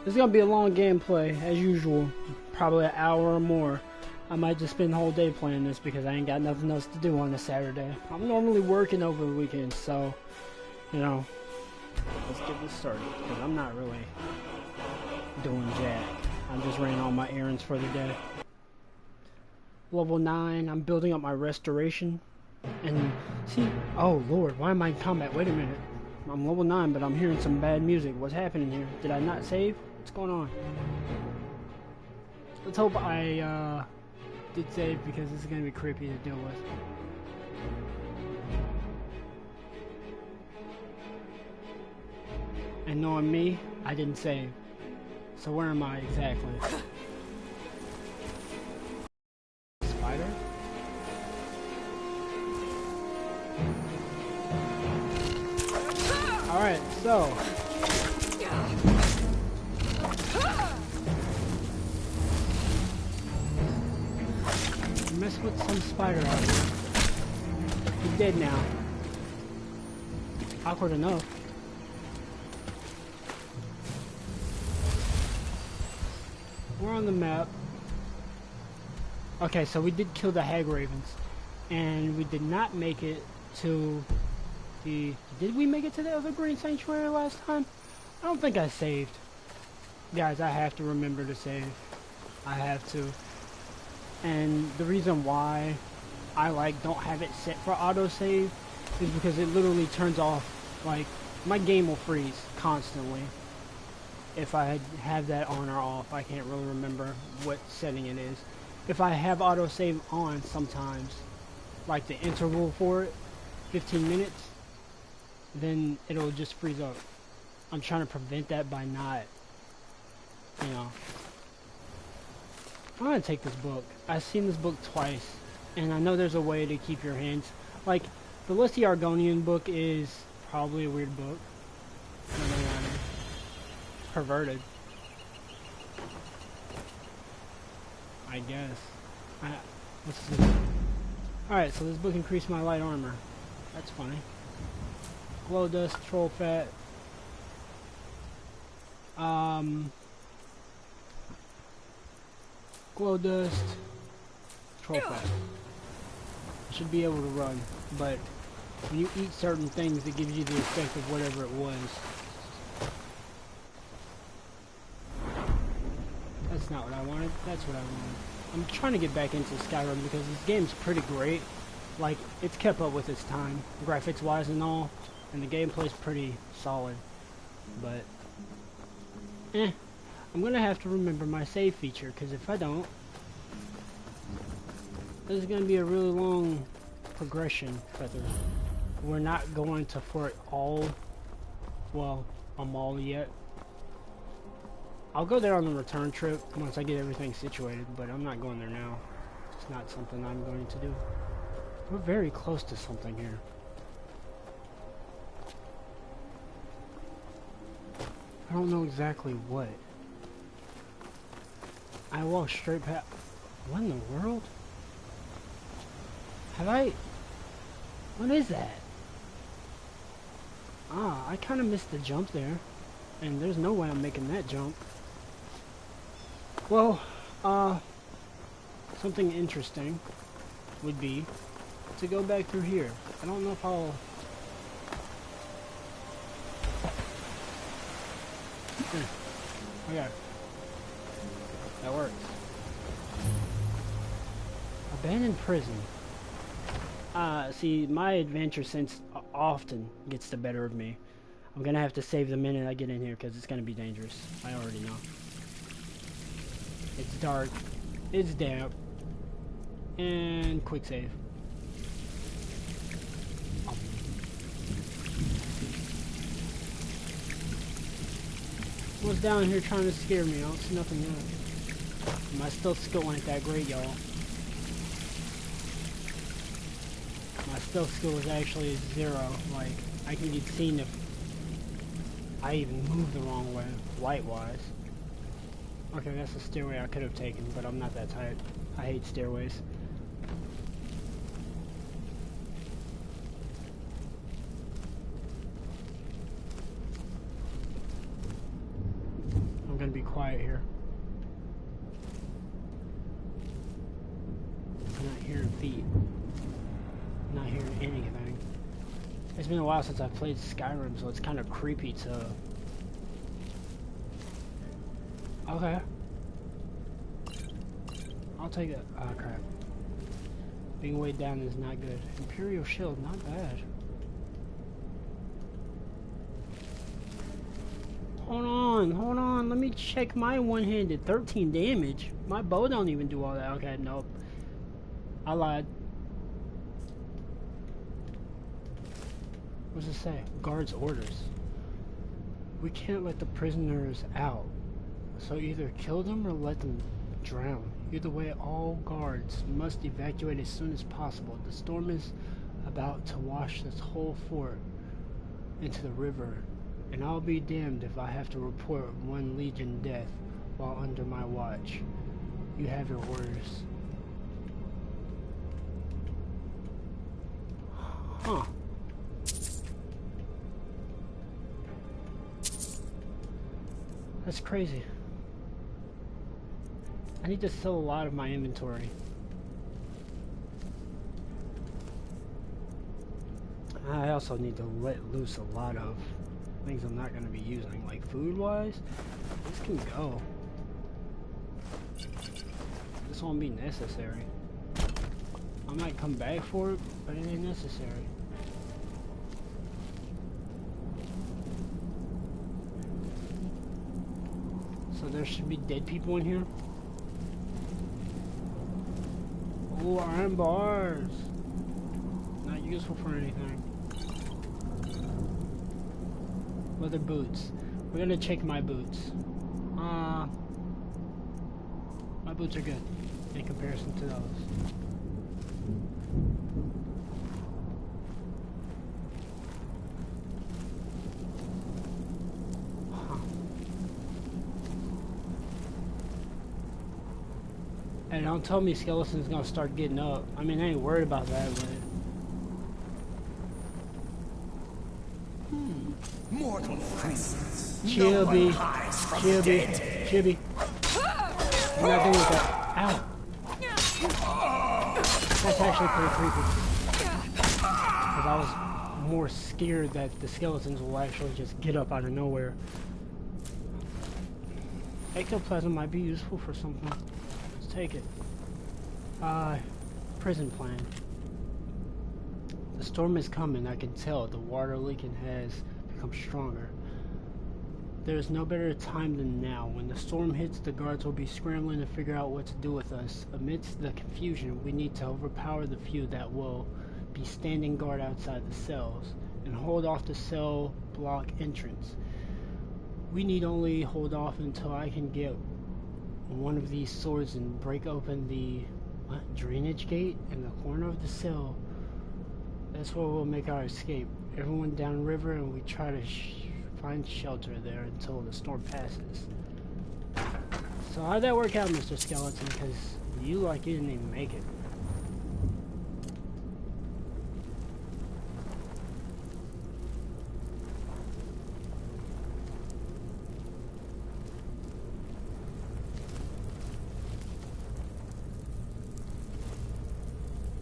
It's gonna be a long gameplay, as usual. Probably an hour or more. I might just spend the whole day playing this because I ain't got nothing else to do on a Saturday. I'm normally working over the weekend, so, you know, let's get this started. Because I'm not really doing jack. I'm just running all my errands for the day. Level 9, I'm building up my restoration. And, see, oh lord, why am I in combat? Wait a minute. I'm level 9, but I'm hearing some bad music. What's happening here? Did I not save? What's going on? Let's hope I did save because this is going to be creepy to deal with. And knowing me, I didn't save. So where am I exactly? Spider? Alright, so mess with some spider out here. He's dead now. Awkward enough. We're on the map. Okay, so we did kill the hag ravens. And we did not make it to the... Did we make it to the Evergreen Sanctuary last time? I don't think I saved. Guys, I have to remember to save. I have to. And the reason why I don't have it set for autosave is because it literally turns off, like, my game will freeze constantly. If I have that on or off, I can't really remember what setting it is. If I have autosave on sometimes, like the interval for it, 15 minutes, then it'll just freeze up. I'm trying to prevent that by not, you know. I'm gonna take this book. I've seen this book twice, and I know there's a way to keep your hands... Like, the Lusty Argonian book is probably a weird book. Perverted. I guess. What's this? Alright, so this book increased my light armor. That's funny. Glow dust, troll fat. Glow dust, troll fat. I should be able to run, but when you eat certain things, it gives you the effect of whatever it was. That's not what I wanted. That's what I wanted. I'm trying to get back into Skyrim because this game's pretty great. Like, it's kept up with its time, graphics-wise and all, and the gameplay's pretty solid. But, I'm gonna have to remember my save feature, because if I don't, this is gonna be a really long progression. We're not going to Fort all, well, Amal yet. I'll go there on the return trip once I get everything situated, but I'm not going there now. It's not something I'm going to do. We're very close to something here. I don't know exactly what. I walked straight past... What in the world? Have I... What is that? Ah, I kind of missed the jump there. And there's no way I'm making that jump. Well, something interesting would be to go back through here. I don't know if I'll... Okay. That works. Abandoned prison. See, my adventure sense often gets the better of me. I'm gonna have to save the minute I get in here because it's gonna be dangerous. I already know. It's dark. It's damp. And quick save. What's down here trying to scare me? I don't see nothing yet. My stealth skill ain't that great, y'all. My stealth skill is actually 0. Like, I can get seen if I even move the wrong way, light-wise. Okay, that's a stairway I could have taken, but I'm not that type. I hate stairways. be quiet here. I'm not hearing feet. I'm not hearing anything. It's been a while since I've played Skyrim, so it's kind of creepy to... Okay. I'll take it. Ah, crap. Being weighed down is not good. Imperial shield, not bad. Hold on. Let me check my one-handed. 13 damage. My bow don't even do all that. Okay, nope. I lied. What does it say? Guards orders. We can't let the prisoners out. So either kill them or let them drown. Either way, all guards must evacuate as soon as possible. The storm is about to wash this whole fort into the river, and I'll be damned if I have to report one Legion death while under my watch. You have your orders. Huh. That's crazy. I need to sell a lot of my inventory. I also need to let loose a lot of things I'm not going to be using, like food-wise. This can go. This won't be necessary. I might come back for it, but it ain't necessary. So there should be dead people in here. Oh, iron bars. Not useful for anything. Leather boots. We're gonna check my boots. My boots are good in comparison to those. And don't tell me Skeleton's gonna start getting up. I mean, I ain't worried about that, but... Mortal presence. Chibby. Chibby. Chibby. I'm not doing with that. Ow. That's actually pretty creepy. Because I was more scared that the skeletons will actually just get up out of nowhere. Ectoplasm might be useful for something. Let's take it. Prison plan. The storm is coming, I can tell. The water leaking has become stronger. There is no better time than now. When the storm hits, the guards will be scrambling to figure out what to do with us. Amidst the confusion, we need to overpower the few that will be standing guard outside the cells and hold off the cell block entrance. We need only hold off until I can get one of these swords and break open the drainage gate in the corner of the cell. That's where we'll make our escape. Everyone downriver, and we try to find shelter there until the storm passes. So how'd that work out, Mr. Skeleton? Because you didn't even make it.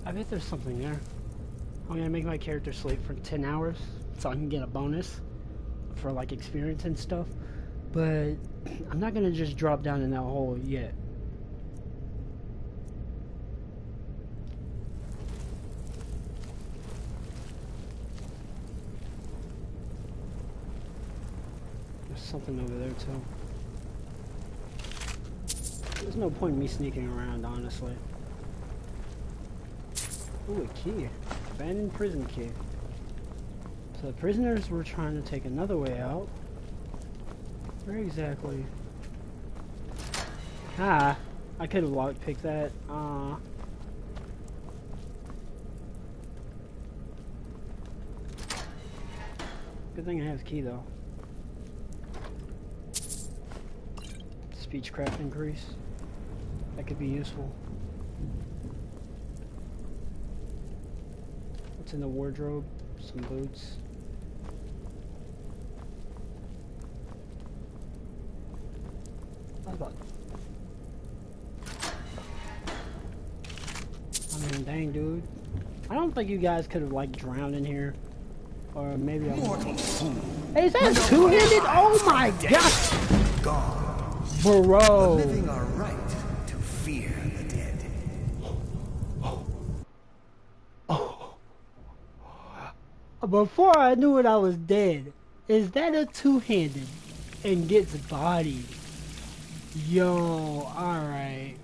I bet there's something there. I'm gonna make my character sleep for 10 hours so I can get a bonus for like experience and stuff, but I'm not gonna just drop down in that hole yet. There's something over there too. There's no point in me sneaking around, honestly. Ooh, a key. Abandoned prison key. So the prisoners were trying to take another way out. Where exactly? Ah, I could have lockpicked that. Good thing I have the key though. Speechcraft increase. That could be useful. What's in the wardrobe? Some boots. I was about. I mean, dang, dude. I don't think you guys could have like drowned in here, or maybe I'm. Hey, is that two-handed? Oh my god! Gone. Bro. The living are right to fear the dead. Before I knew it, I was dead. Is that a two-handed and gets bodied? Yo, alright.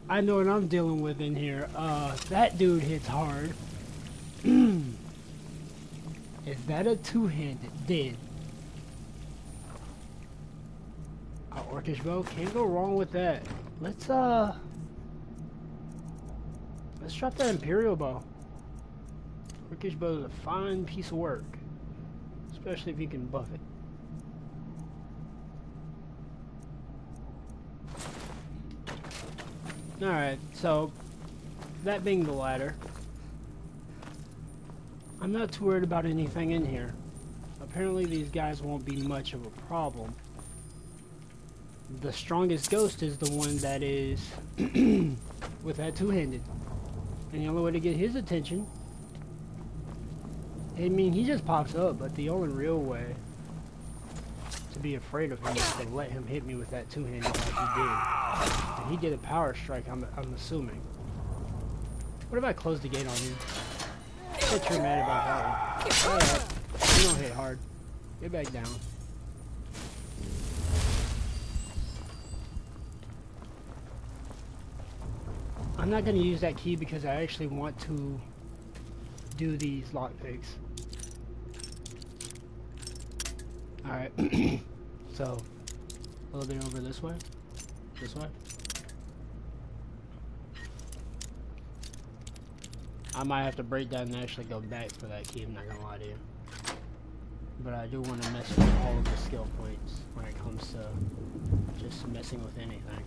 I know what I'm dealing with in here. That dude hits hard. Is that a two-handed? Dead. A orcish bow? Can't go wrong with that. Let's drop that Imperial bow. Orcish bow is a fine piece of work. Especially if you can buff it. Alright, so that being the ladder, I'm not too worried about anything in here. Apparently these guys won't be much of a problem. The strongest ghost is the one that is with that two-handed. And the only way to get his attention, I mean, he just pops up, but the only real way to be afraid of him is to let him hit me with that two-handed like he did. And he did a power strike, I'm assuming. What if I close the gate on you? I bet you're mad about that one. Alright, you don't hit hard. Get back down. I'm not going to use that key because I actually want to do these lockpicks. Alright, so a little bit over this way. This way. I might have to break that and actually go back for that key, I'm not gonna lie to you. But I do want to mess with all of the skill points when it comes to just messing with anything.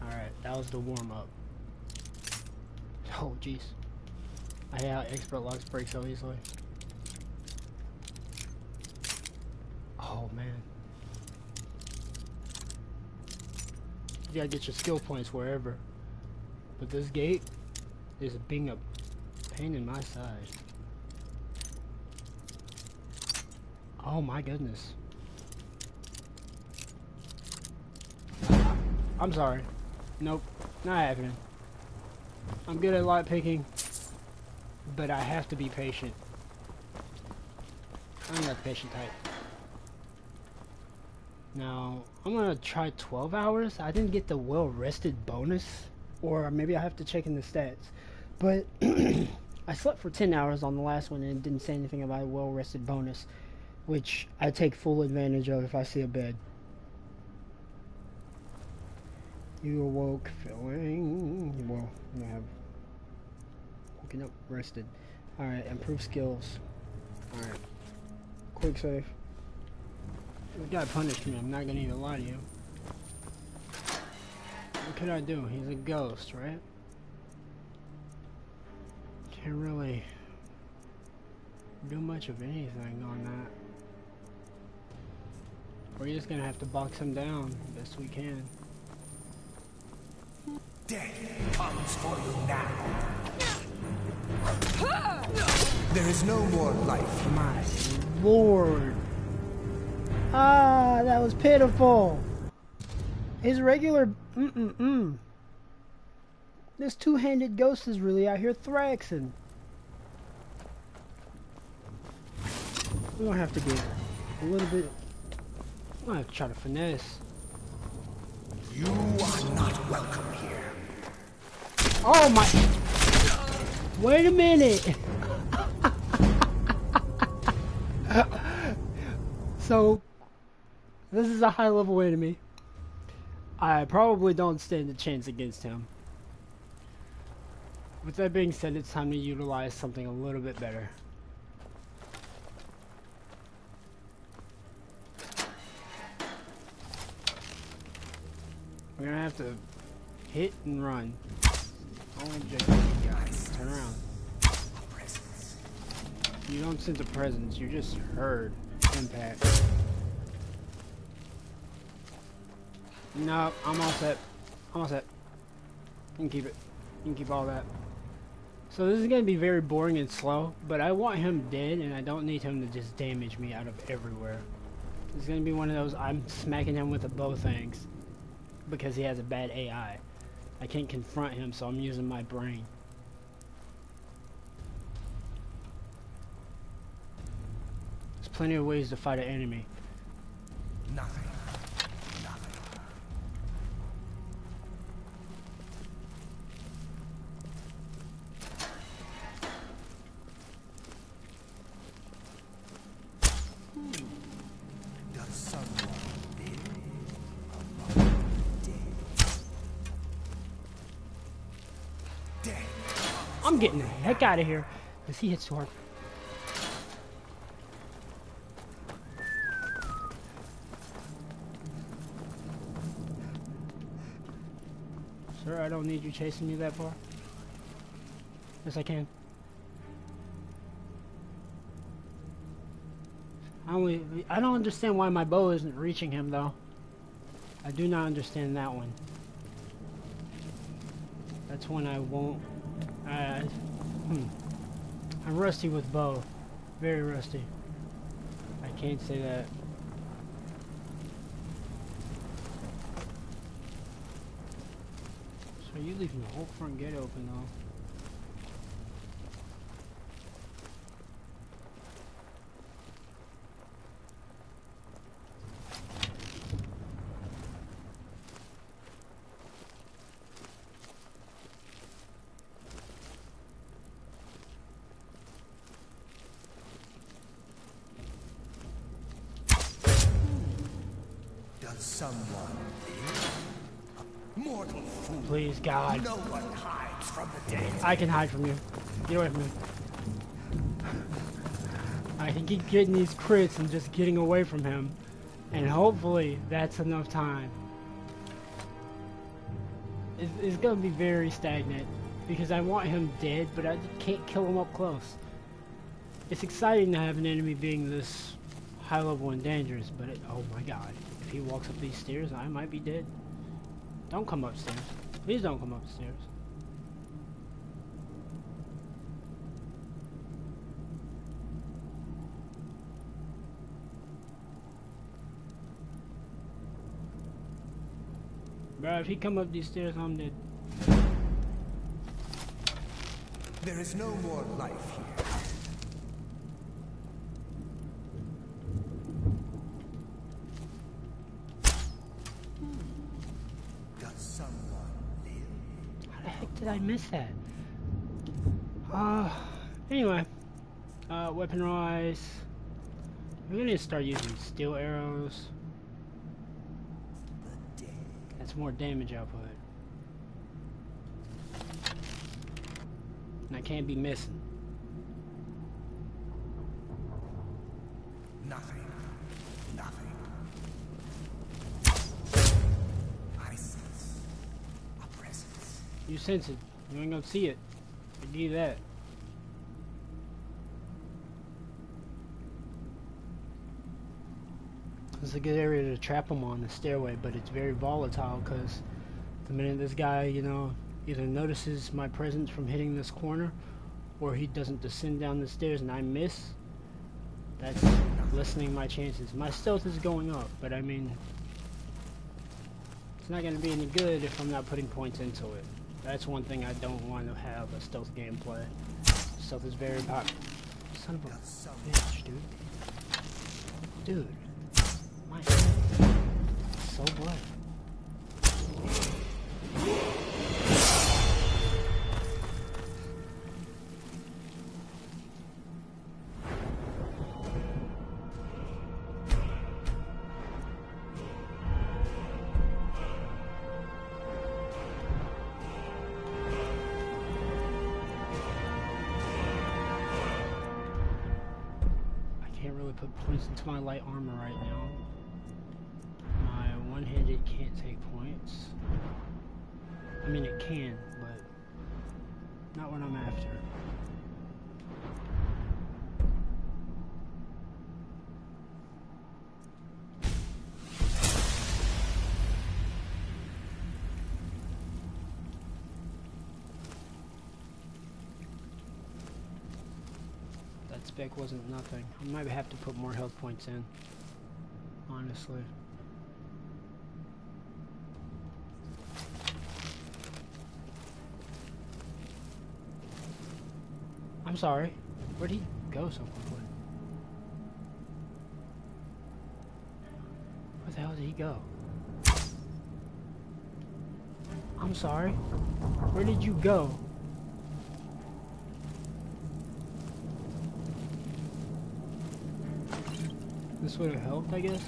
Alright, that was the warm-up. Oh, jeez. I hate how expert locks break so easily. Oh, man. You gotta get your skill points wherever. But this gate is being a pain in my side. Oh my goodness. I'm sorry. Nope, not happening. I'm good at light picking, but I have to be patient. I'm not the patient type. Now, I'm gonna try 12 hours. I didn't get the well-rested bonus, or maybe I have to check in the stats. But I slept for 10 hours on the last one and it didn't say anything about a well-rested bonus, which I take full advantage of if I see a bed. You awoke feeling, well, you have woken up rested. Alright, improve skills. Alright, quick save. The guy punished me, I'm not gonna even lie to you. What can I do? He's a ghost, right? Can't really do much of anything on that. We're just gonna have to box him down best we can. Death comes for you now. There is no more life. My lord. Ah, that was pitiful. His regular This two-handed ghost is really out here thraxing. We're gonna have to get a little bit. I'm gonna have to try to finesse. You are not welcome here. Oh my! Wait a minute! So, this is a high-level enemy. I probably don't stand a chance against him. With that being said, it's time to utilize something a little bit better. We're gonna have to hit and run. Only objective, guys. Turn around. You don't sense a presence, you just heard impact. No, I'm all set. I'm all set. You can keep it. You can keep all that. So this is going to be very boring and slow, but I want him dead, and I don't need him to just damage me out of everywhere. It's going to be one of those I'm smacking him with a bow things because he has a bad AI. I can't confront him, so I'm using my brain. There's plenty of ways to fight an enemy. Nothing. Nothing. Does someone live among the dead? Dead. I'm getting the heck out of here because he hits too hard. Sir, I don't need you chasing me that far. Yes, I can. I don't understand why my bow isn't reaching him, though. I do not understand that one. That's one I won't... I'm rusty with bow. Very rusty. I can't say that. So you leaving the whole front gate open, though. Does someone live? A mortal fool. Please, God. No one hides from the dead. I can hide from you. Get away from me. I can keep getting these crits and just getting away from him. And hopefully that's enough time. It's gonna be very stagnant. Because I want him dead, but I can't kill him up close. It's exciting to have an enemy being this high level and dangerous, but oh my god. If he walks up these stairs, I might be dead. Don't come upstairs. Please don't come upstairs. Bro, if he come up these stairs, I'm dead. There is no more life here. Does someone live? How the heck did I miss that? Anyway. Weapon wise. We're gonna start using steel arrows. The dead. That's more damage output. And I can't be missing. Nothing. Nothing. I sense a presence. You sense it. You ain't gonna see it. I give you that. It's a good area to trap them on the stairway, but it's very volatile because the minute this guy, you know, either notices my presence from hitting this corner or he doesn't descend down the stairs and I miss, that's lessening my chances. My stealth is going up, but I mean, it's not going to be any good if I'm not putting points into it. That's one thing I don't want to have a stealth gameplay. Stealth is very popular. Son of a bitch, dude. Dude. My God. So what? Put points into my light armor right now. My one-handed can't take points. I mean it can, but not what I'm after. spec wasn't nothing. I might have to put more health points in. Honestly. I'm sorry. Where'd he go so quickly? Where the hell did he go? I'm sorry. Where did you go? This would have helped, I guess.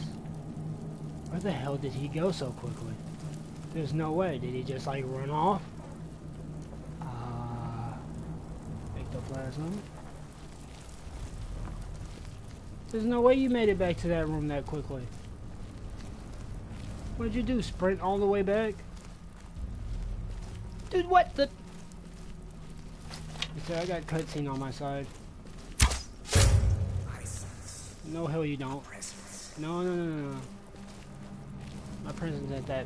Where the hell did he go so quickly? There's no way. Did he just like run off? Ectoplasm. There's no way you made it back to that room that quickly. What did you do? Sprint all the way back? Dude, what the? I got cutscene on my side. No, hell you don't. No, no, no, no, no. My presence ain't that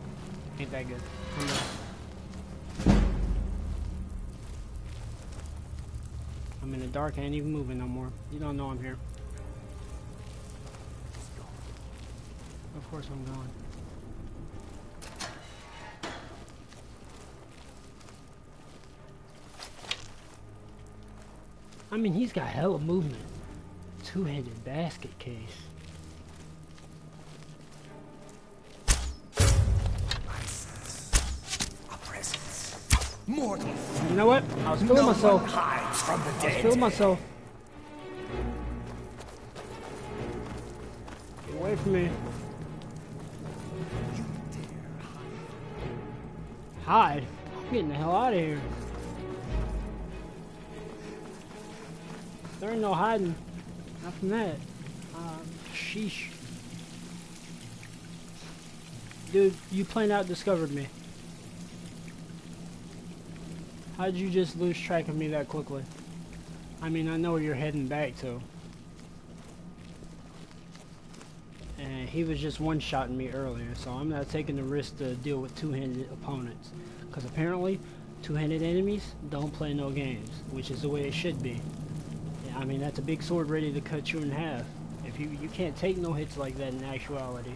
good. I'm in the dark. I ain't even moving no more. You don't know I'm here. Of course I'm going. I mean, he's got hella movement. Two-handed basket case. Mortal. You know what? I was feeling myself. Hides from the I was dead. feeling myself. Get away from me. Hide? I'm getting the hell out of here. There ain't no hiding. Not from that. Sheesh. Dude, you plain out discovered me. How'd you just lose track of me that quickly? I mean, I know where you're heading back to. And he was just one-shotting me earlier, so I'm not taking the risk to deal with two-handed opponents. Because apparently, two-handed enemies don't play no games, which is the way it should be. Yeah, I mean, that's a big sword ready to cut you in half. If you can't take no hits like that in actuality.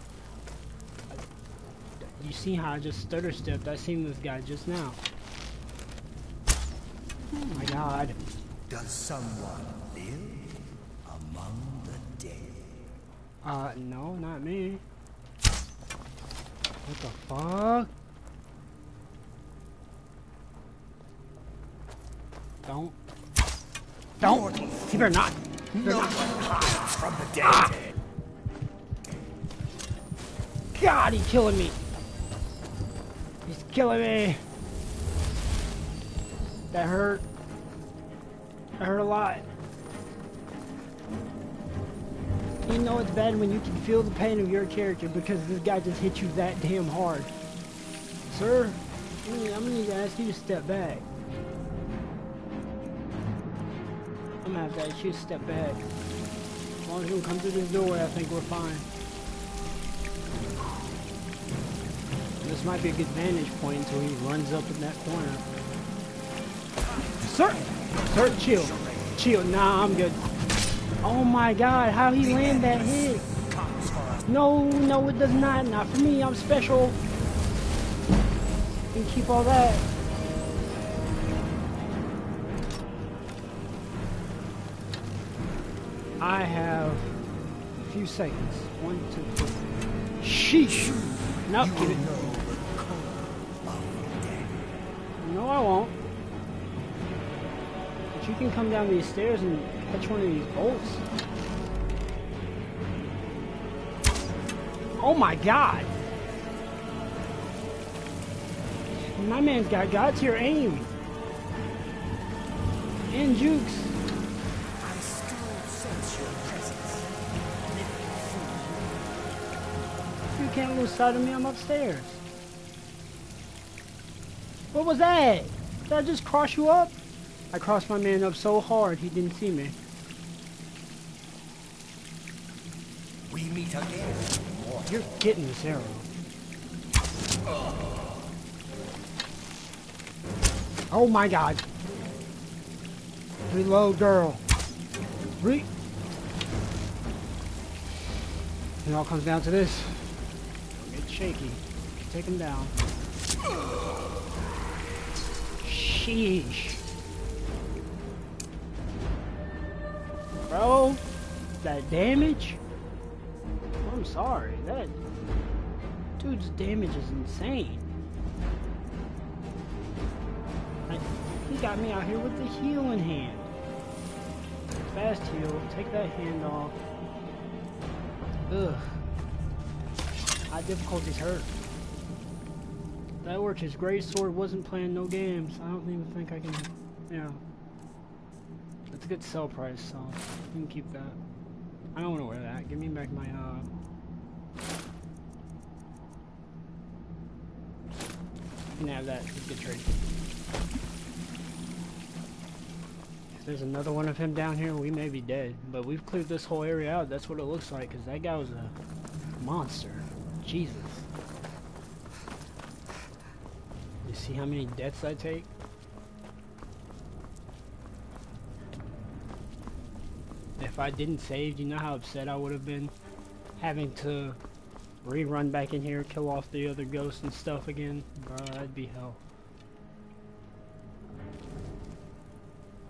You see how I just stutter-stepped? I seen this guy just now. Oh my god. Does someone live among the dead? No, not me. What the fuck? Don't. You better not. No one hides from the dead. Ah! God, he's killing me. He's killing me. That hurt. That hurt a lot. You know it's bad when you can feel the pain of your character because this guy just hit you that damn hard. Sir, I'm gonna need to ask you to step back. I'm gonna have to ask you to step back. As long as you don't come through this doorway, I think we're fine. This might be a good vantage point until he runs up in that corner. Sir! Sir, chill. Chill. Nah, I'm good. Oh my god, how he land that hit? No, no, it does not. Not for me. I'm special. You can keep all that. I have a few seconds. 1, 2, 3. Sheesh. Nope, get it. No, I won't. But you can come down these stairs and catch one of these bolts. Oh my god! My man's got God-tier aim. And jukes. I still sense your presence. You can't lose sight of me, I'm upstairs. What was that? Did I just cross you up? I crossed my man up so hard he didn't see me. We meet again. You're getting this arrow. Oh my god. Reload, girl. It all comes down to this. Don't get shaky. Take him down. Sheesh. Bro, that damage? I'm sorry, that dude's damage is insane. He got me out here with the healing hand. Fast heal, take that hand off. Ugh. High difficulties hurt. That worked. His great sword wasn't playing no games. I don't even think I can, you know. It's a good sell price, so you can keep that. I don't want to wear that. Give me back my, You can have that. It's a good trade. If there's another one of him down here, we may be dead. But we've cleared this whole area out. That's what it looks like, because that guy was a monster. Jesus. You see how many deaths I take? If I didn't save, you know how upset I would have been? Having to rerun back in here, kill off the other ghosts and stuff again? Bro, that'd be hell.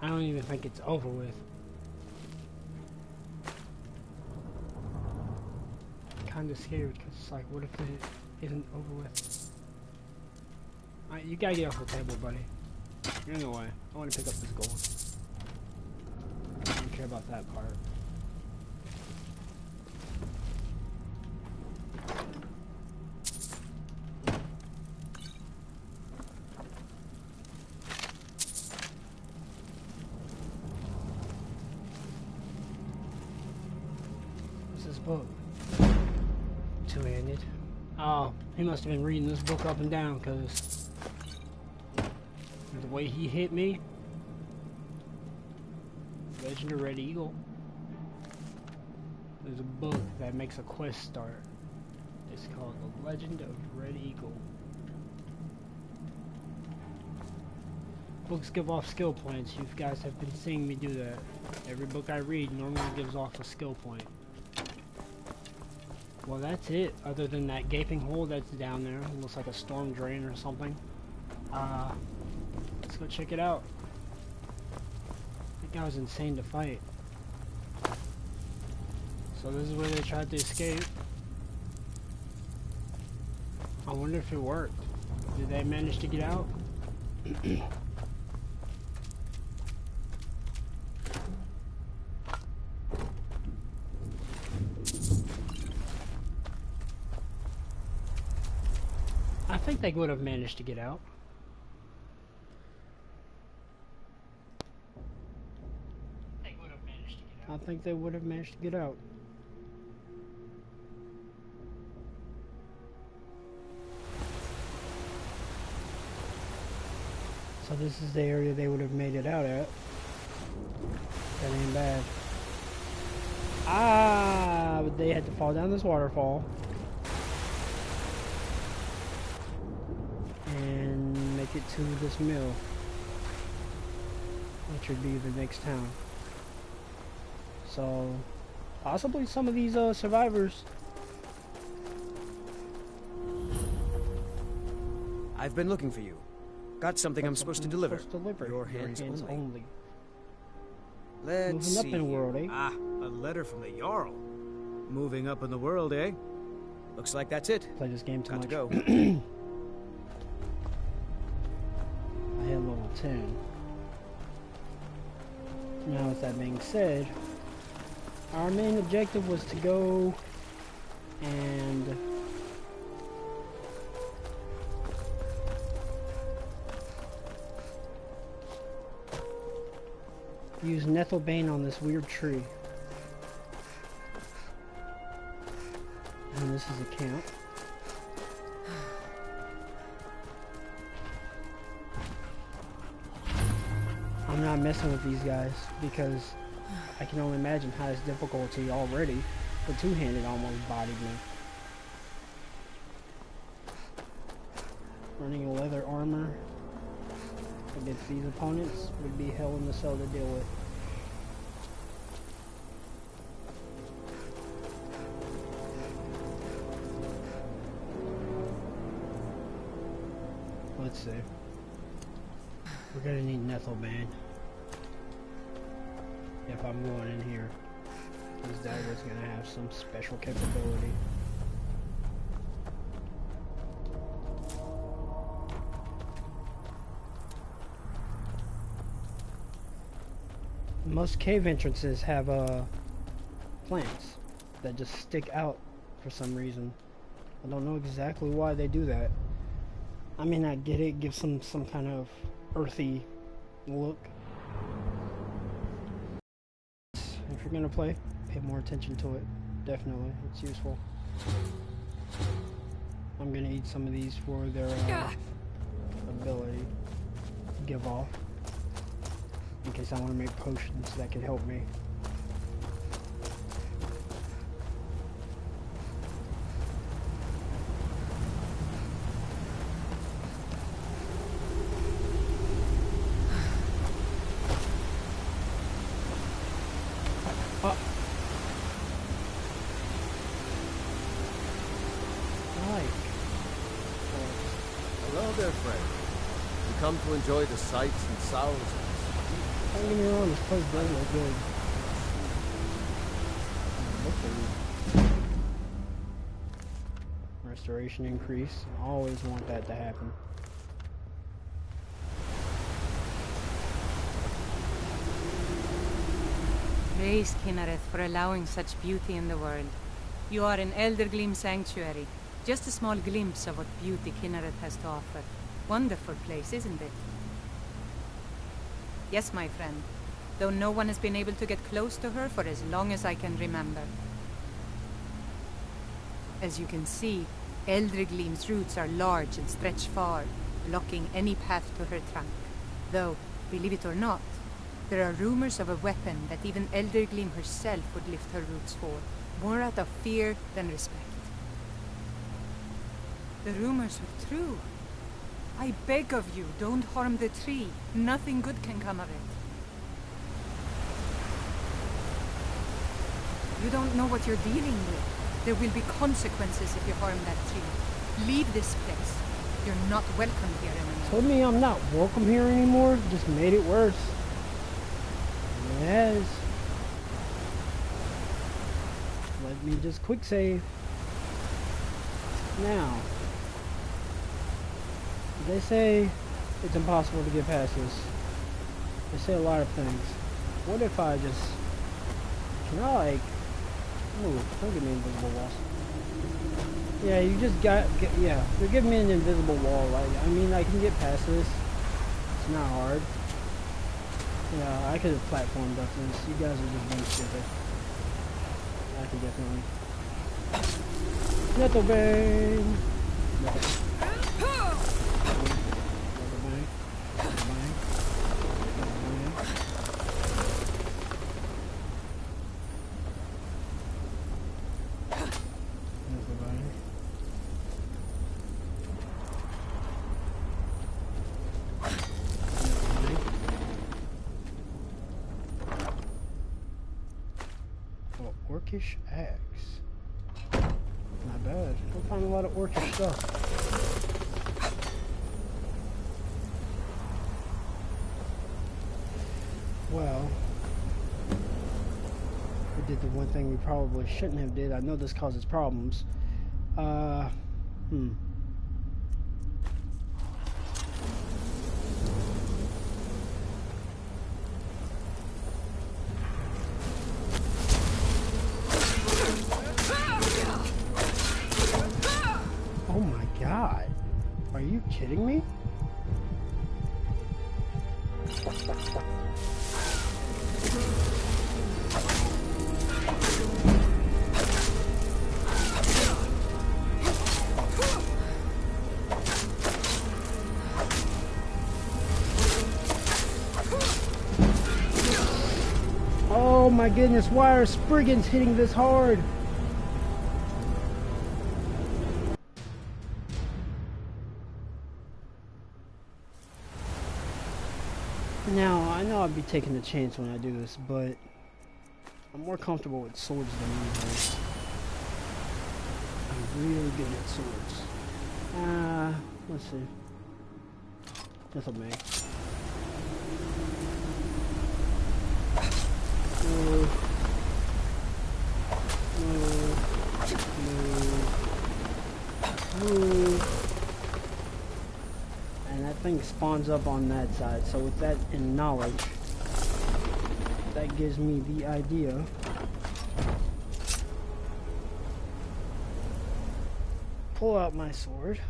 I don't even think it's over with. I'm kinda scared, because it's like, what if it isn't over with? Alright, you gotta get off the table, buddy. You're in the way. I want to pick up this gold. I don't care about that part. What's this book? Two-handed. Oh, he must have been reading this book up and down, because the way he hit me. Legend of Red Eagle. There's a book that makes a quest start. It's called The Legend of Red Eagle. Books give off skill points. You guys have been seeing me do that. Every book I read normally gives off a skill point. Well, that's it. Other than that gaping hole that's down there. It looks like a storm drain or something. Let's go check it out. That guy was insane to fight. So this is where they tried to escape. I wonder if it worked. Did they manage to get out? I think they would have managed to get out. I think they would have managed to get out. So this is the area they would have made it out at. That ain't bad. Ah, but they had to fall down this waterfall. And make it to this mill. Which would be the next town. So, possibly some of these survivors. I've been looking for you. Got something I'm supposed to deliver. Your hands only. Let's Moving see. up in the world, eh? Ah, a letter from the Jarl. Moving up in the world, eh? Looks like that's it. Play this game too Got much. to go. I hit level 10. Now, with that being said, our main objective was to go and use Nethelbane on this weird tree. And this is a camp. I'm not messing with these guys because I can only imagine highest difficulty already. The two-handed almost bodied me. Running a leather armor against these opponents would be hell in the cell to deal with. let's see. We're gonna need Nethelbane. If I'm going in here. This dagger's gonna have some special capability. Most cave entrances have plants that just stick out for some reason. I don't know exactly why they do that. I mean, I get it, gives some kind of earthy look. If you're gonna play, pay more attention to it. Definitely, it's useful. I'm gonna eat some of these for their ability to give off. In case I want to make potions that can help me. Hello there, friend. You come to enjoy the sights and sounds of this. Don't get me wrong, this place does look good. Restoration increase. I always want that to happen. Praise Kinnereth for allowing such beauty in the world. You are in Eldergleam Sanctuary. Just a small glimpse of what beauty Kinnereth has to offer. Wonderful place, isn't it? Yes, my friend. Though no one has been able to get close to her for as long as I can remember. As you can see, Eldergleam's roots are large and stretch far, blocking any path to her trunk. Though, believe it or not, there are rumors of a weapon that even Eldergleam herself would lift her roots for, more out of fear than respect. The rumors are true. I beg of you, don't harm the tree. Nothing good can come of it. You don't know what you're dealing with. There will be consequences if you harm that tree. Leave this place. You're not welcome here anymore. Told me I'm not welcome here anymore, just made it worse. Yes. Let me just quick save. Now. They say it's impossible to get past this. They say a lot of things. What if I just... Can I like... Ooh, don't give me invisible walls. Yeah, you just yeah, they're giving me an invisible wall. Like, I mean, I can get past this. It's not hard. Yeah, I could have platformed up this. You guys are just being stupid. I can definitely... Nethelbane! Orcish axe. Not bad. Don't find a lot of orcish stuff. Well, we did the one thing we probably shouldn't have did. I know this causes problems. Oh my god. Are you kidding me? Oh my goodness, why are Spriggans hitting this hard? Now, I know I'd be taking a chance when I do this, but I'm more comfortable with swords than usual. I'm really good at swords. Let's see. This'll make. Move. And that thing spawns up on that side. So with that in knowledge, that gives me the idea. Pull out my sword.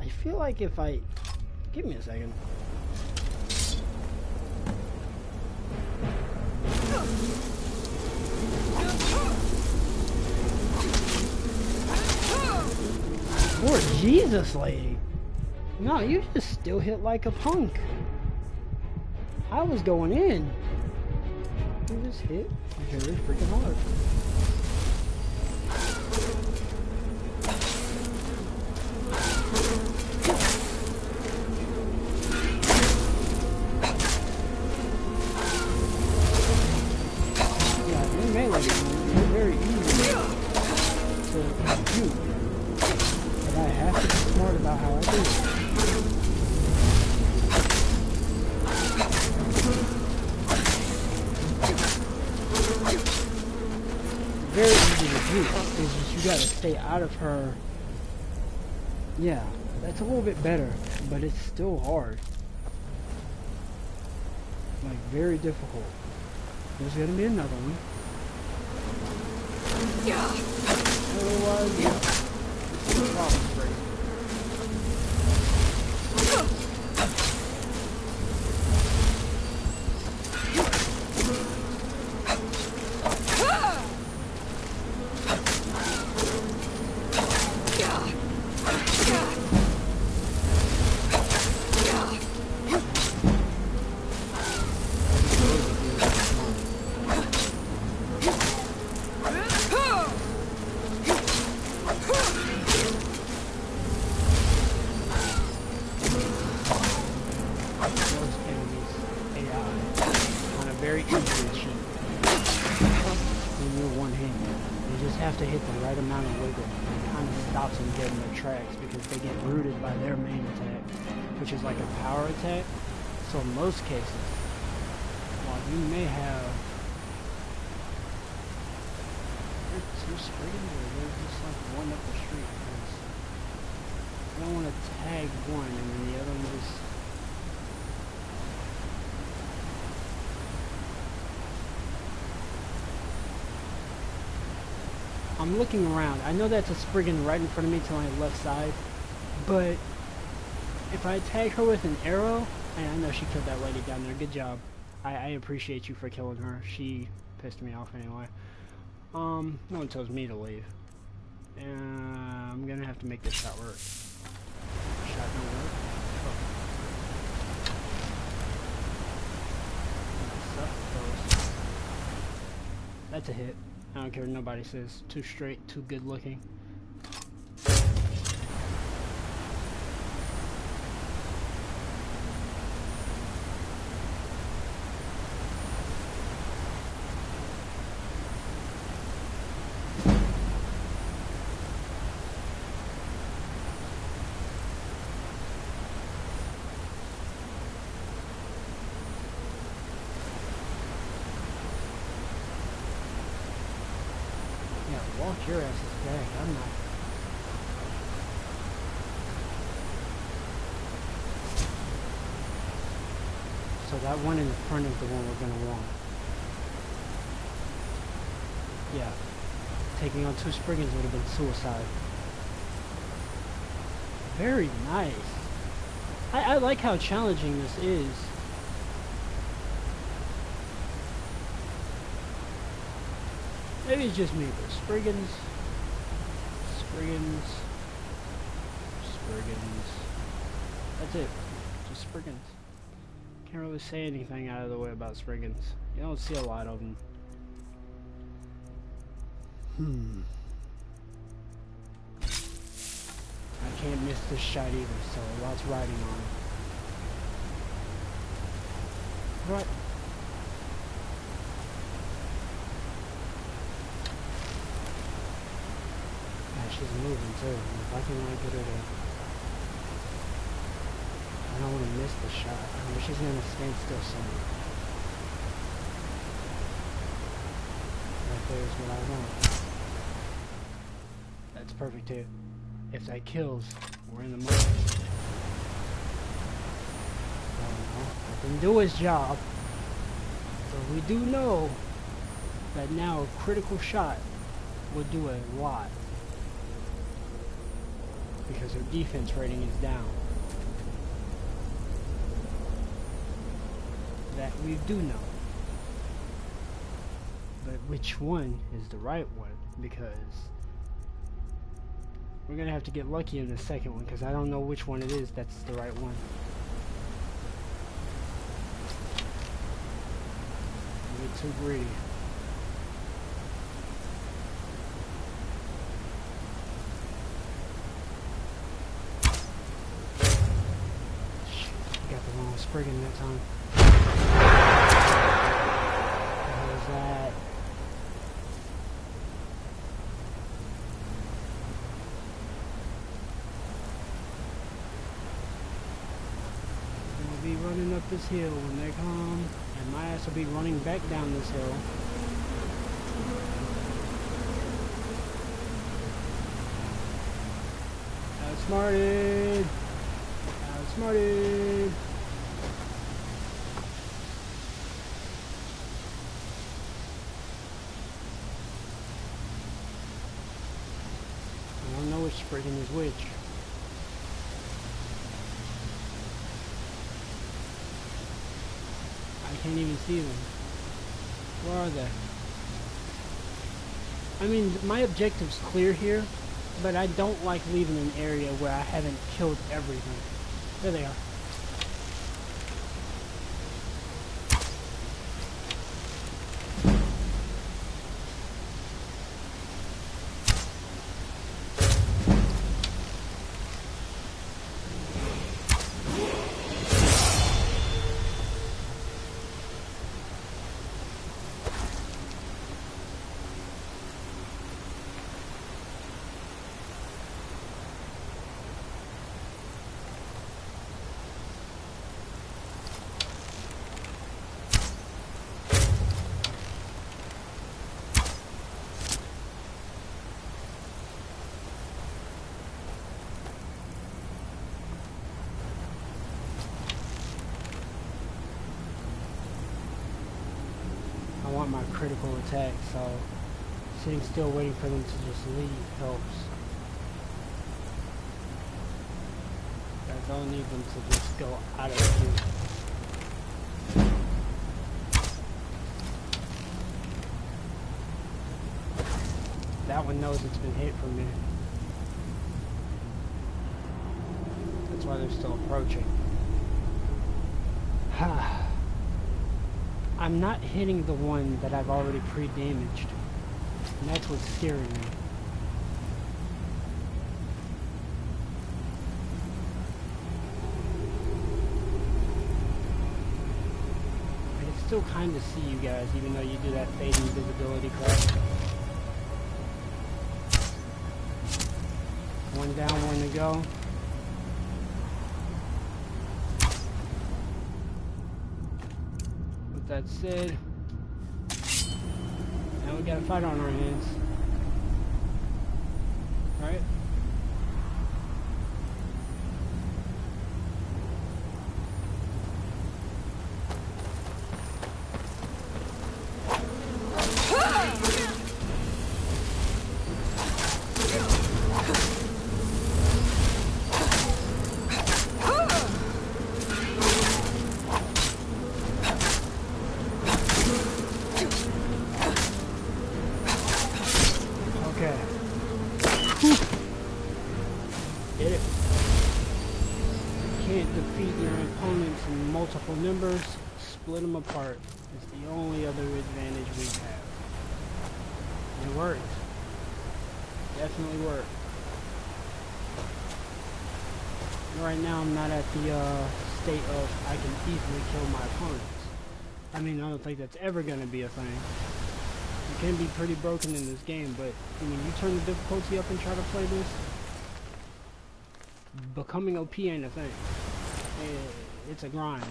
I feel like if I... Give me a second. Lord Jesus, lady. No, you just still hit like a punk. I was going in. You just hit very freaking hard. Stay out of her. Yeah, that's a little bit better, but it's still hard. Like, very difficult. There's gonna be another one. Otherwise, yeah. Problem free. Which is like a power attack. So in most cases, while you may have two springs, or there's just like one up the street, because I don't want to tag one and then the other one just... I'm looking around. I know that's a Spriggan right in front of me to my left side, but if I tag her with an arrow, and I know she killed that lady down there, good job. I appreciate you for killing her. She pissed me off anyway. No one tells me to leave. I'm gonna have to make this shot work. Shot don't work. Oh. That's a hit. I don't care what nobody says. Too straight, too good looking. Walk your asses back. I'm not. So that one in front is the one we're going to want. Yeah. Taking on two Spriggans would have been suicide. Very nice. I like how challenging this is. Maybe it's just me, but Spriggans. That's it. Just Spriggans. Can't really say anything out of the way about Spriggans. You don't see a lot of them. I can't miss this shot either, so lots riding on it. Right. She's moving too. If I can get her to I don't want to miss the shot. I wish he's gonna stand still somewhere. Right there is what I want. That's perfect too. If that kills, we're in the money. That didn't do his job. But we do know that now a critical shot would do a lot. Because their defense rating is down. That we do know. But which one is the right one? Because we're gonna have to get lucky in the second one, because I don't know which one it is that's the right one. Don't get too greedy. Got the wrong Spriggan that time. What was that? We'll be running up this hill when they come, and my ass will be running back down this hill. Outsmarted! Outsmarted! I don't know which Spriggan is which. I can't even see them. Where are they? I mean, my objective's clear here, but I don't like leaving an area where I haven't killed everything. There they are. I want my critical attack, so sitting still waiting for them to just leave helps. I don't need them to just go out of the queue. That one knows it's been hit from me. That's why they're still approaching. I'm not hitting the one that I've already pre-damaged. And that's what's scaring me. I can still kind of see you guys, even though you do that fading visibility crap. One down, one to go. That said, now we got a fight on our hands, right? Multiple numbers, split them apart. It's the only other advantage we have. And it worked. Definitely worked. Right now I'm not at the state of I can easily kill my opponents. I mean, I don't think that's ever going to be a thing. You can be pretty broken in this game, but when you turn the difficulty up and try to play this, becoming OP ain't a thing. It's a grind.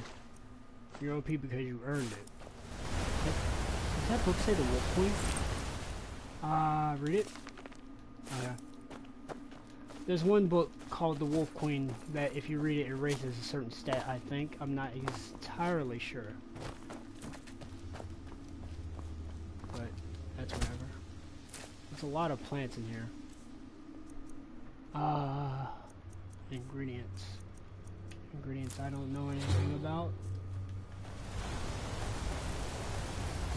You're OP because you earned it. Does that book say the Wolf Queen? Read it? Oh yeah. There's one book called The Wolf Queen that if you read it, it raises a certain stat, I think. I'm not entirely sure. But that's whatever. There's a lot of plants in here. Ingredients. Ingredients I don't know anything about.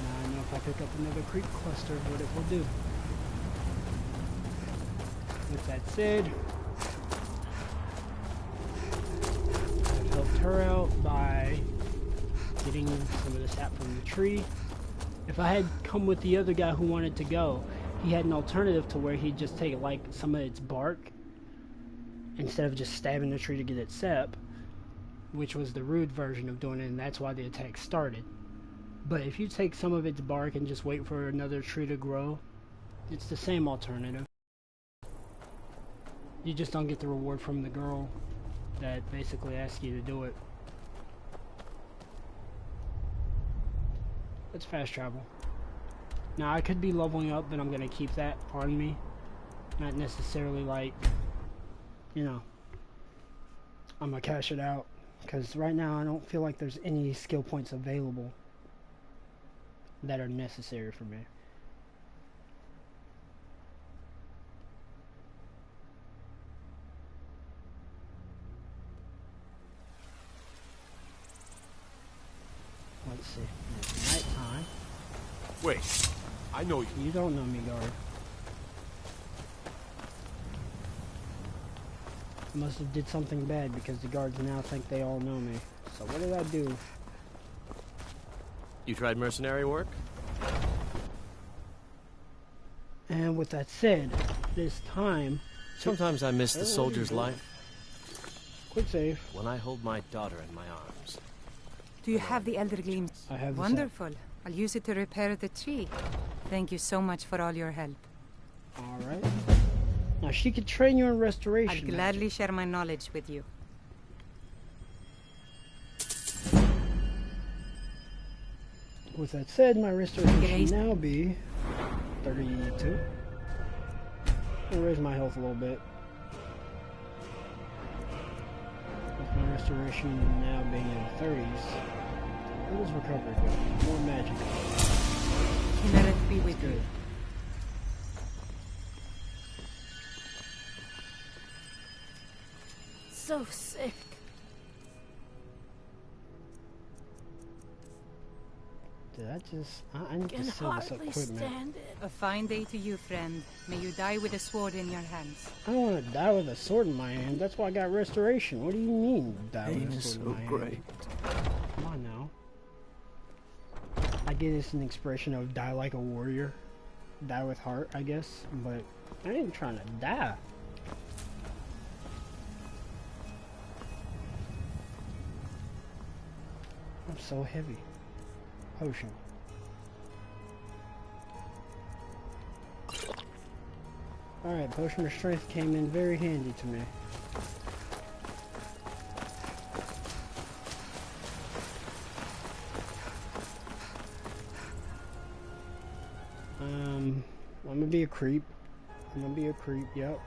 Now I know if I pick up another creep cluster, what it will do. With that said, I've helped her out by getting some of the sap from the tree. If I had come with the other guy who wanted to go, he had an alternative to where he'd just take like some of its bark instead of just stabbing the tree to get its sap, which was the rude version of doing it, and that's why the attack started. But if you take some of its bark and just wait for another tree to grow, it's the same alternative. You just don't get the reward from the girl that basically asks you to do it. It's fast travel. Now I could be leveling up, but I'm gonna keep that on me. Not necessarily like, you know, I'm gonna cash it out. Because right now I don't feel like there's any skill points available that are necessary for me. Let's see. It's nighttime. Wait, I know you. You don't know me, guard. I must have did something bad because the guards now think they all know me. So what did I do? You tried mercenary work? And with that said, this time... Sometimes I miss the soldier's life. Quick save. When I hold my daughter in my arms. Do you have the Elder Gleam? I have the Wonderful. I'll use it to repair the tree. Thank you so much for all your help. Alright. Now she could train you in restoration. I'll gladly share my knowledge with you. With that said, my restoration should now be 32. I'll raise my health a little bit. With my restoration now being in the 30s. What does recovery do? More magic. Let it be with you. So sick. Did I just... I need Can to sell this hardly equipment. stand it. A fine day to you, friend. May you die with a sword in your hands. I don't want to die with a sword in my hand. That's why I got restoration. What do you mean, die with a sword in my hand? Come on now. I get it's an expression of die like a warrior. Die with heart, I guess. But I ain't trying to die. I'm so heavy. Potion. Alright, potion of strength came in very handy to me. I'm gonna be a creep. Yep.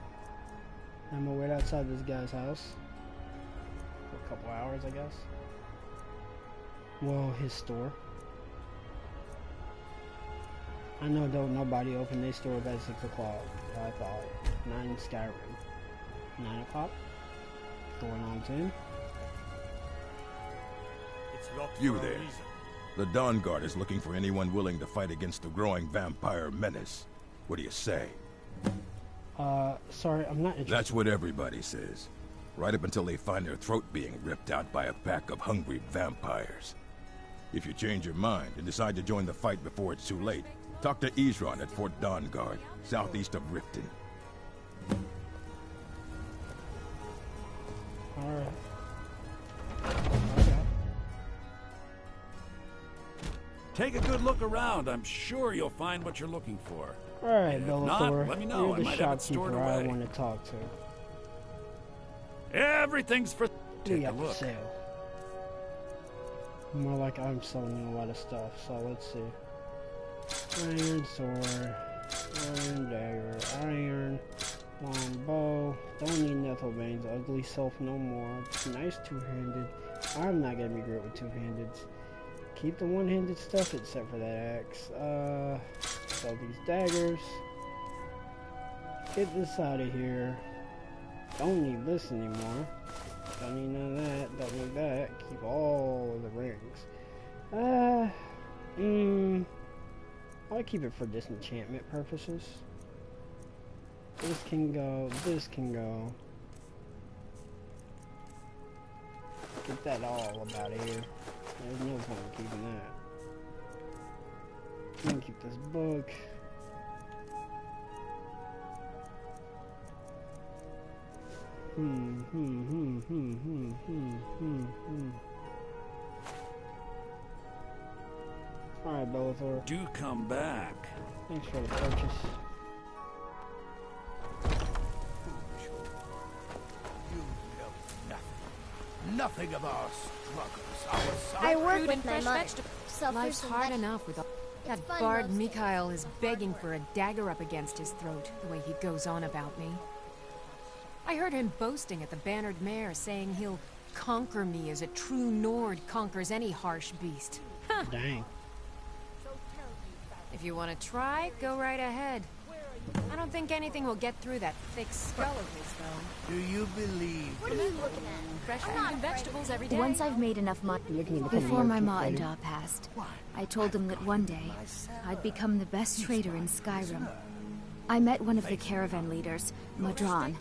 I'm gonna wait outside this guy's house for a couple hours, I guess. Well, his store. I know nobody opened their store at 6 o'clock. I thought. Not in Skyrim. 9 o'clock? Going on 10? You there. The Dawn Guard is looking for anyone willing to fight against the growing vampire menace. What do you say? Sorry, I'm not interested. That's what everybody says. Right up until they find their throat being ripped out by a pack of hungry vampires. If you change your mind and decide to join the fight before it's too late, talk to Isran at Fort Dawn Guard, southeast of Riften. Alright. Take a good look around. I'm sure you'll find what you're looking for. Alright, If Bellator. not, let me know. You're I the might have it stored shopkeeper I away. want to talk to. Everything's for... we Take a got for look. sale? More like I'm selling a lot of stuff, so let's see. Iron sword, iron dagger, iron longbow. Don't need Nethel veins. Ugly self no more. Nice two-handed. I'm not gonna be great with two-handed. Keep the one-handed stuff except for that axe. Sell these daggers. Get this out of here. Don't need this anymore. Don't need none of that. Don't need that. Keep all of the rings. I'll keep it for disenchantment purposes. This can go. This can go. Get that all up out of here. There's no point in keeping that. I'm gonna keep this book. Alright, Bellathor. Do come back. Thanks for the purchase. You know nothing. Nothing of our struggles, our I work Fruit with and my fresh mother. vegetables. Sell Life's fruits and hard vegetables. enough with all that fun bard mostly. Mikhail is begging for a dagger up against his throat, the way he goes on about me. I heard him boasting at the Bannered Mare, saying he'll conquer me as a true Nord conquers any harsh beast. Dang. If you want to try, go right ahead. I don't think anything will get through that thick skull of his, though. Do you believe? What are you looking at? Fresh I'm fruit not and afraid. vegetables every day. Once I've made enough money, You're looking to become before a my merchant, ma and lady. da passed, I told them that one day I'd become the best trader in Skyrim. I met one of the caravan leaders, Madron.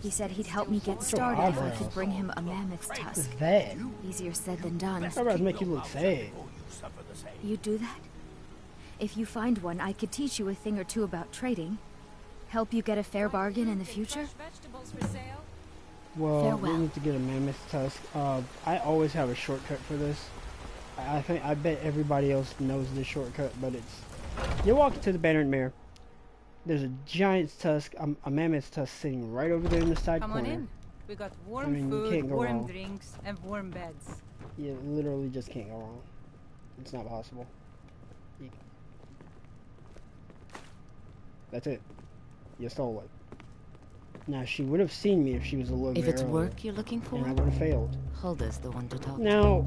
He said he'd help me get started if I could bring him a mammoth's What's tusk. that? Easier said than done. Eyebrows make you look sad. You do that? If you find one, I could teach you a thing or two about trading. Help you get a fair bargain in the future? Fresh vegetables for sale. Well, we Farewell. need to get a mammoth tusk. I always have a shortcut for this. I bet everybody else knows this shortcut, but it's... You walk into the Bannered Mare. There's a giant's tusk, a mammoth's tusk sitting right over there in the side Come corner. on in. We got warm I mean, you food, can't go warm wrong. drinks, and warm beds. You literally just can't go wrong. It's not possible. That's it. You stole it. Now, she would have seen me if she was a little If bit it's earlier, work you're looking for, and I would have failed. Hulda's the one to talk to. Now,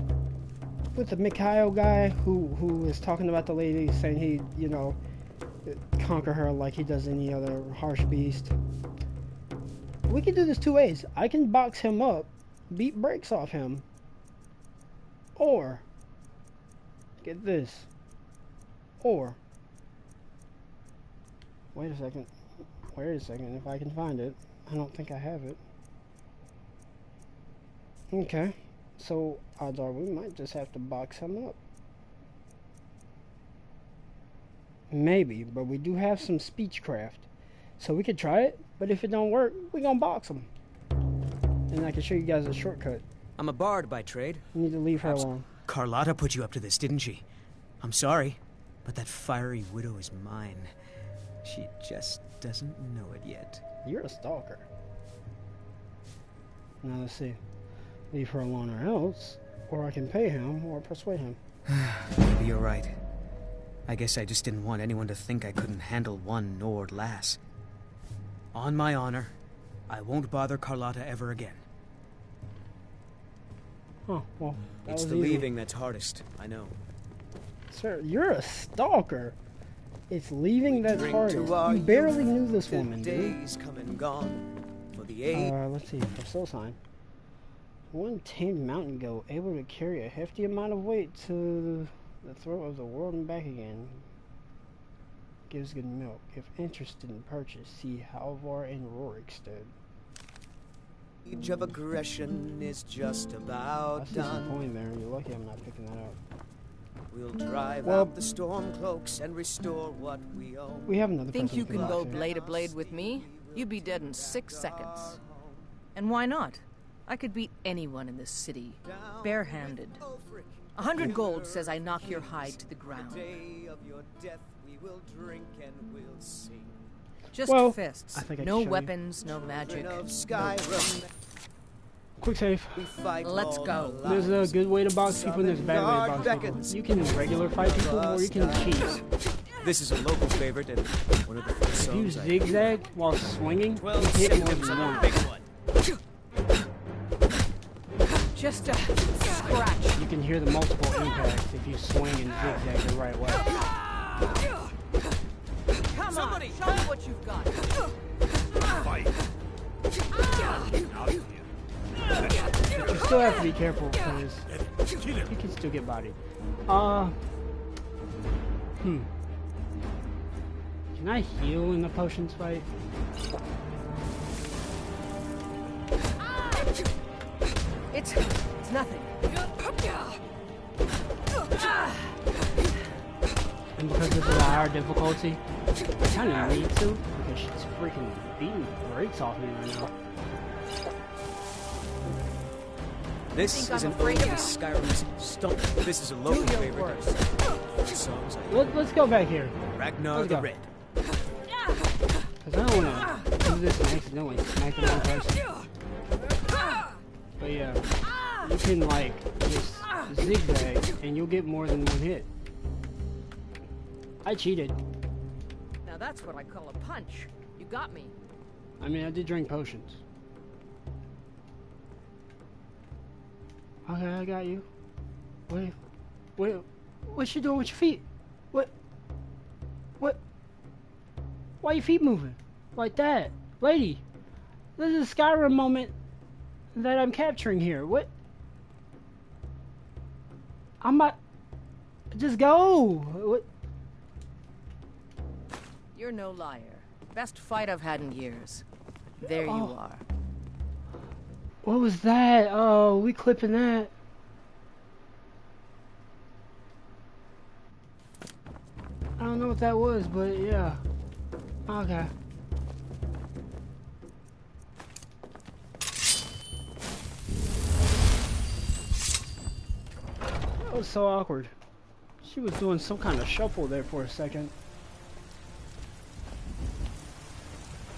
with the Mikhail guy who is talking about the lady, saying he, you know, conquer her like he does any other harsh beast, we can do this two ways. I can box him up, beat brakes off him, or, get this, or, wait a second, if I can find it. I don't think I have it. Okay, so odds are we might just have to box him up. Maybe, but we do have some speechcraft, so we could try it, but if it don't work, we gonna box him. And I can show you guys a shortcut. I'm a bard by trade. You need to leave her alone. Carlotta put you up to this, didn't she? I'm sorry, but that fiery widow is mine. She just doesn't know it yet. You're a stalker. Now let's see. Leave her alone or else, or I can pay him or persuade him. Maybe you're right. I guess I just didn't want anyone to think I couldn't handle one Nord lass. On my honor, I won't bother Carlotta ever again. Oh, well, that It's was the easy. leaving that's hardest, I know. Sir, you're a stalker. It's leaving that's Drink hardest. to our You barely youth, knew this the woman, dude. days come and gone. For the age. Let's see. For soul sign. One tamed mountain goat able to carry a hefty amount of weight to the throat of the world and back again. Gives good milk. If interested in purchase, see Halvar and Rorikstead. Age of aggression is just I about see some done. coin there. You're lucky I'm not picking that up. We'll drive Well- out the storm cloaks and restore what we own. We have another Think person you to can talk go to. blade to blade with me? You'd be dead in 6 seconds. And why not? I could beat anyone in this city, barehanded. 100 gold says I knock your hide to the ground. Day of your death we will drink and we'll sing. Just Well, fists. I think I can No show you. weapons, no magic. Of Skyrim. Quick save. Let's go. There's a good way to box people and there's a bad way to box people. You can regular fight people or you can cheat. This is a local favorite and one of the first If you songs zigzag while swinging, you 12 hit more seconds than on a one. big one. Just a scratch. You can hear the multiple impacts if you swing and zigzag the right way. Come on, show me what you've got. Fight. But you still have to be careful because you can still get bodied. Can I heal in the potions fight? It's nothing. And because this is a higher difficulty, I kind of need to because she's freaking beating the brakes off me right now. This is an ode to Skyrim's stump. This is a local favorite. Songs Let's go back here. Ragnar the Red. Because I don't want to do this and accidentally smack the wrong person. But yeah, you can like just zigzag and you'll get more than one hit. I cheated. Now that's what I call a punch. You got me. I mean, I did drink potions. Okay, I got you. Wait, what you doing with your feet? What? Why your feet moving? Like that? Lady, this is a Skyrim moment that I'm capturing here. What? I'm not... Just go! What? You're no liar. Best fight I've had in years. There you are. What was that? Oh, we clipping that. I don't know what that was, but yeah. Okay. That was so awkward. She was doing some kind of shuffle there for a second.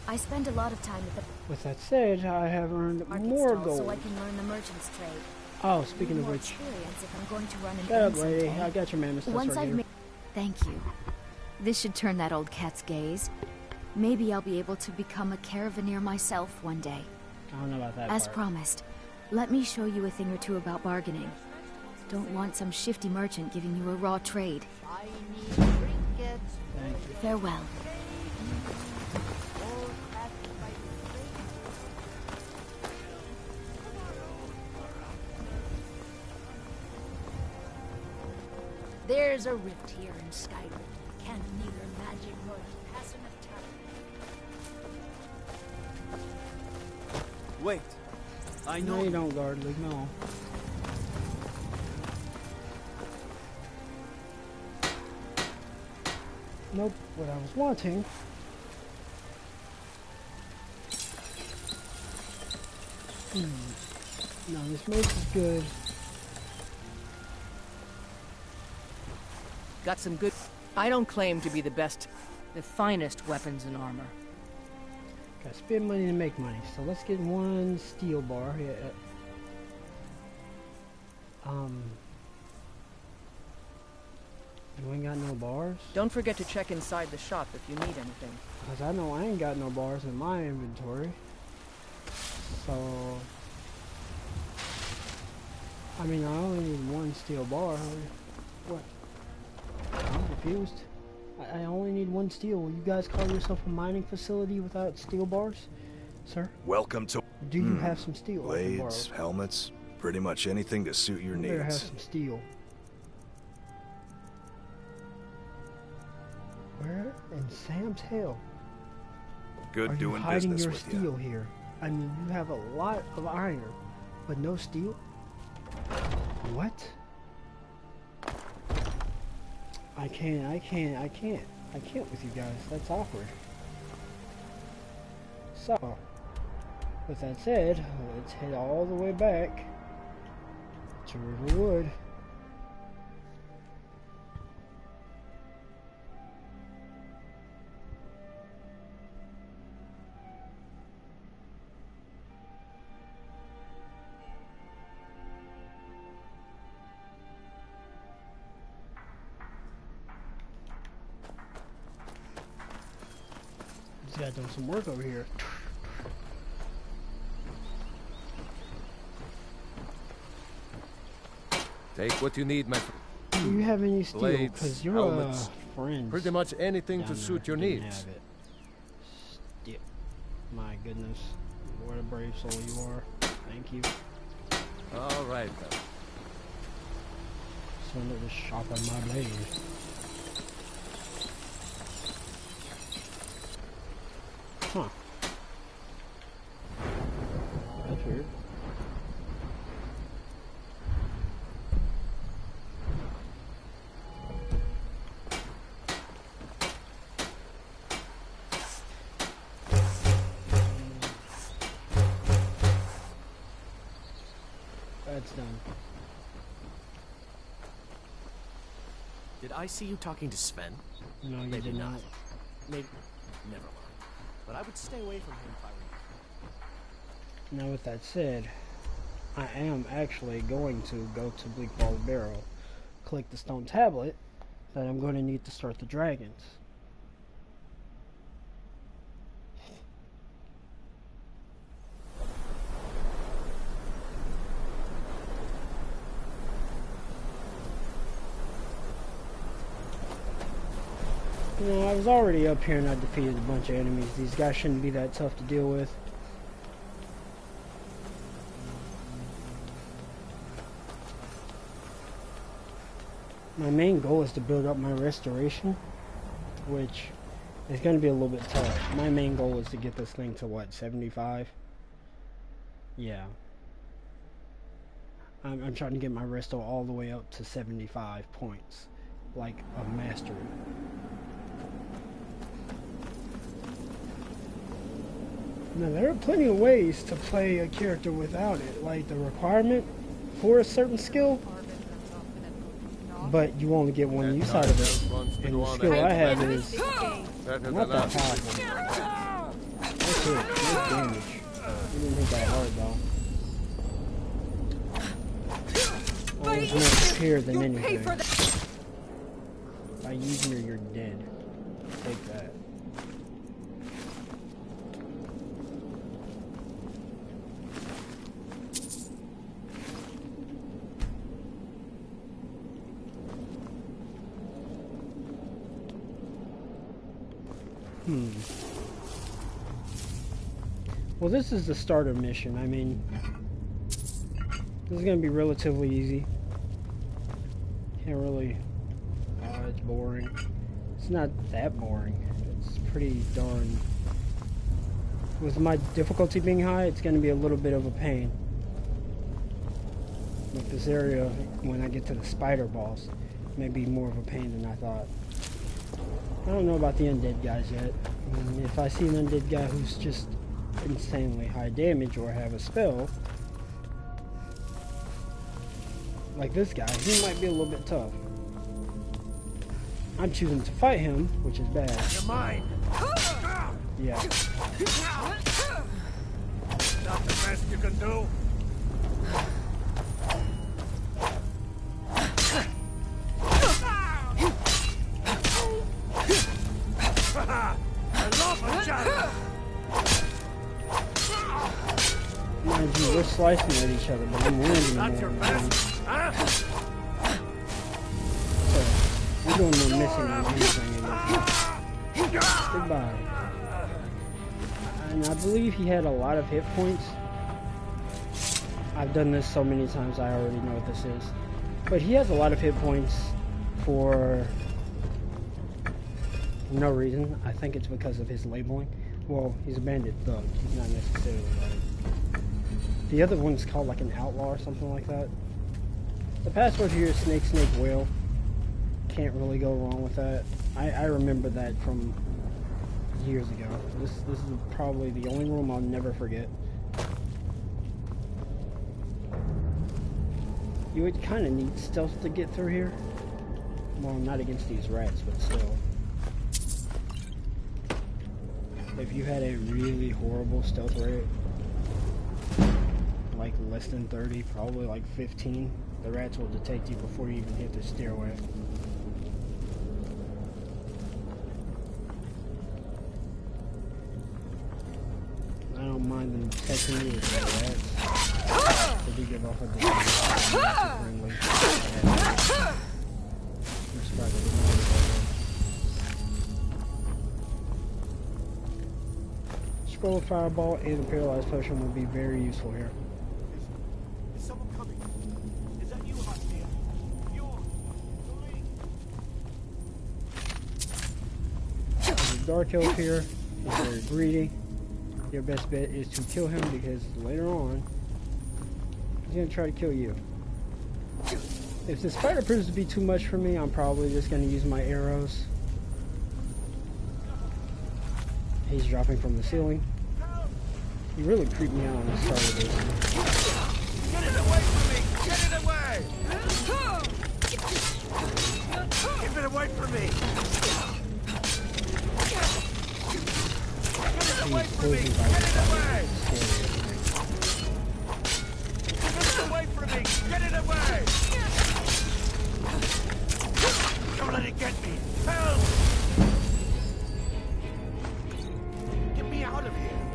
I spend a lot of time at the With that said, I have earned market more stall gold. so I can learn the merchant's trade. Oh, speaking of More which, experience if I'm going to run an shut up, inn lady. someday. I got your mammoth stuff Once right I've here. made... Thank you. This should turn that old cat's gaze. Maybe I'll be able to become a caravaneer myself one day. I don't know about that As part. promised, let me show you a thing or two about bargaining. Don't want some shifty merchant giving you a raw trade. Farewell. There's a rift here in Skyrim. Can't neither magic nor pass enough time. Wait. I know No, you don't, Guardly. No. Nope, what I was wanting. No, this mace is good. Got some good... I don't claim to be the best, the finest weapons and armor. Gotta spend money to make money, so let's get one steel bar. Yeah. You ain't got no bars? Don't forget to check inside the shop if you need anything. Because I know I ain't got no bars in my inventory. So... I mean, I only need one steel bar. What? I'm confused. I only need one steel. Will you guys call yourself a mining facility without steel bars? Sir? Welcome to... Do you have some steel? I can Blades, borrow? helmets, pretty much anything to suit your You better have needs. some steel. Where in Sam's hell Good are you doing hiding business your with steel here? I mean, you have a lot of iron, but no steel? What? I can't with you guys. That's awkward. So, with that said, let's head all the way back to Riverwood. Yeah, doing some work over here. Take what you need, my friend. Do you have any steel? Blades, Because you're helmets, friends. pretty much anything to suit your Didn't needs. have it. Steel. My goodness. What a brave soul you are. Thank you. All right, then. Send it to sharpen my blade. Huh. That's weird. That's done. Did I see you talking to Sven? No, you Maybe did not. Maybe. Never mind. But I would stay away from him if I were you. Now with that said, I am actually going to go to Bleak Falls Barrow, collect the stone tablet that I'm going to need to start the dragons. You know, I was already up here and I defeated a bunch of enemies. These guys shouldn't be that tough to deal with. My main goal is to build up my restoration, which is going to be a little bit tough. My main goal is to get this thing to what, 75? Yeah. I'm trying to get my resto all the way up to 75 points, like a mastery. Now there are plenty of ways to play a character without it, like the requirement for a certain skill, but you only get one use out of it, and the skill I have is not that powerful. That's it, nice damage. You didn't hit that hard though. Always more prepared than anything. By using her, you're dead. Take that. Well, this is the starter mission. I mean, this is going to be relatively easy. Can't really... Oh, it's boring. It's not that boring. It's pretty darn... With my difficulty being high, it's going to be a little bit of a pain. Like this area, when I get to the spider boss, may be more of a pain than I thought. I don't know about the undead guys yet. I mean, if I see an undead guy who's just insanely high damage or have a spell, like this guy, he might be a little bit tough. I'm choosing to fight him, which is bad. You're mine. Yeah. Not the best you can do. I love a challenge. Mind you, we're slicing at each other, but I'm winning Not more. your best, huh? So, we're doing no missing on anything anymore. Goodbye. And I believe he had a lot of hit points. I've done this so many times I already know what this is. But he has a lot of hit points for no reason. I think it's because of his labeling. Well, he's a bandit thug. He's not necessarily like... The other one's called like an outlaw or something like that. The password here is snake, snake, whale. Can't really go wrong with that. I remember that from years ago. This is probably the only room I'll never forget. You would kind of need stealth to get through here. Well, not against these rats, but still. If you had a really horrible stealth rate, like less than 30, probably like 15, the rats will detect you before you even hit the stairway. mind them touching you with their rats. They do give off a disease. Friendly. Scroll fireball and a paralyzed potion would be very useful here. Is someone coming? Is that you, Husky? The Dark Elf here is very greedy. Your best bet is to kill him because later on he's gonna try to kill you. If the spider proves to be too much for me, I'm probably just gonna use my arrows. He's dropping from the ceiling. He really creeped me out on the start of this. Get it away from me! Get it away! Give it away from me! Get it away from me! Get it away! Get it away from me! Get it away! Don't let it get me! Help! Get me out of here!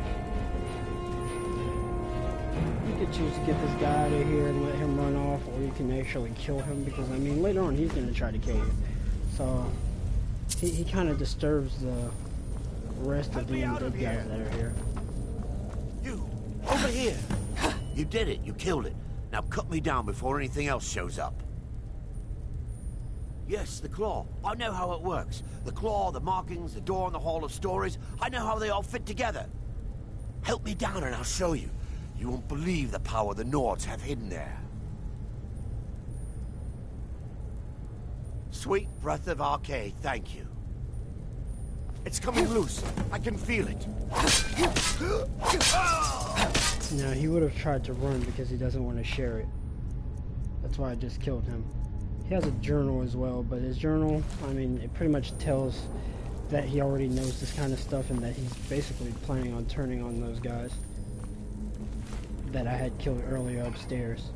You could choose to get this guy out of here and let him run off, or you can actually kill him, because I mean later on he's going to try to kill you. So he kind of disturbs the rest of the good guys that are here. You! Over here! You did it. You killed it. Now cut me down before anything else shows up. Yes, the claw. I know how it works. The claw, the markings, the door in the Hall of Stories. I know how they all fit together. Help me down and I'll show you. You won't believe the power the Nords have hidden there. Sweet breath of Arcade, thank you. It's coming loose. I can feel it. Now he would have tried to run because he doesn't want to share it. That's why I just killed him. He has a journal as well, but his journal, I mean, it pretty much tells that he already knows this kind of stuff and that he's basically planning on turning on those guys that I had killed earlier upstairs.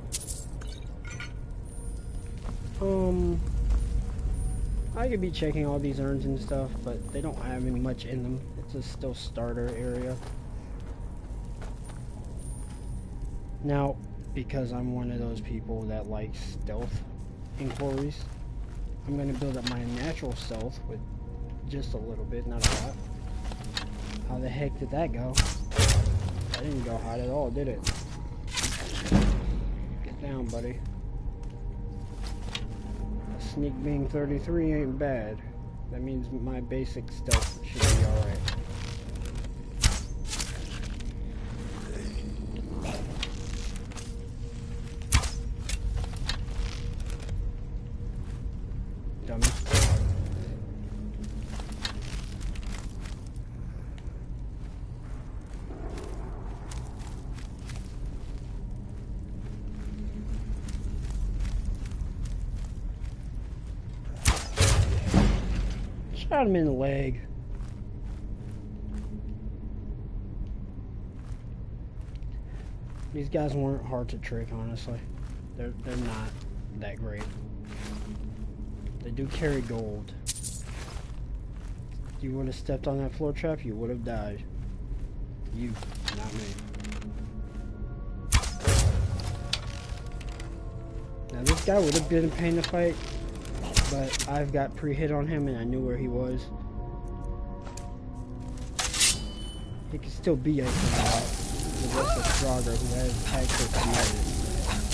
I could be checking all these urns and stuff, but they don't have any much in them. It's a still starter area. Now, because I'm one of those people that likes stealth inquiries, I'm going to build up my natural stealth with just a little bit, not a lot. How the heck did that go? That didn't go hot at all, did it? Get down, buddy. A sneak being 33 ain't bad. That means my basic stealth should be alright. Dummy. Shot him in the leg. These guys weren't hard to trick, honestly. They're not that great. They do carry gold. If you would have stepped on that floor trap, you would have died. You, not me. Now this guy would have been a pain to fight, but I've got pre-hit on him and I knew where he was. He could still be a the rest of Strogger who has access to magic.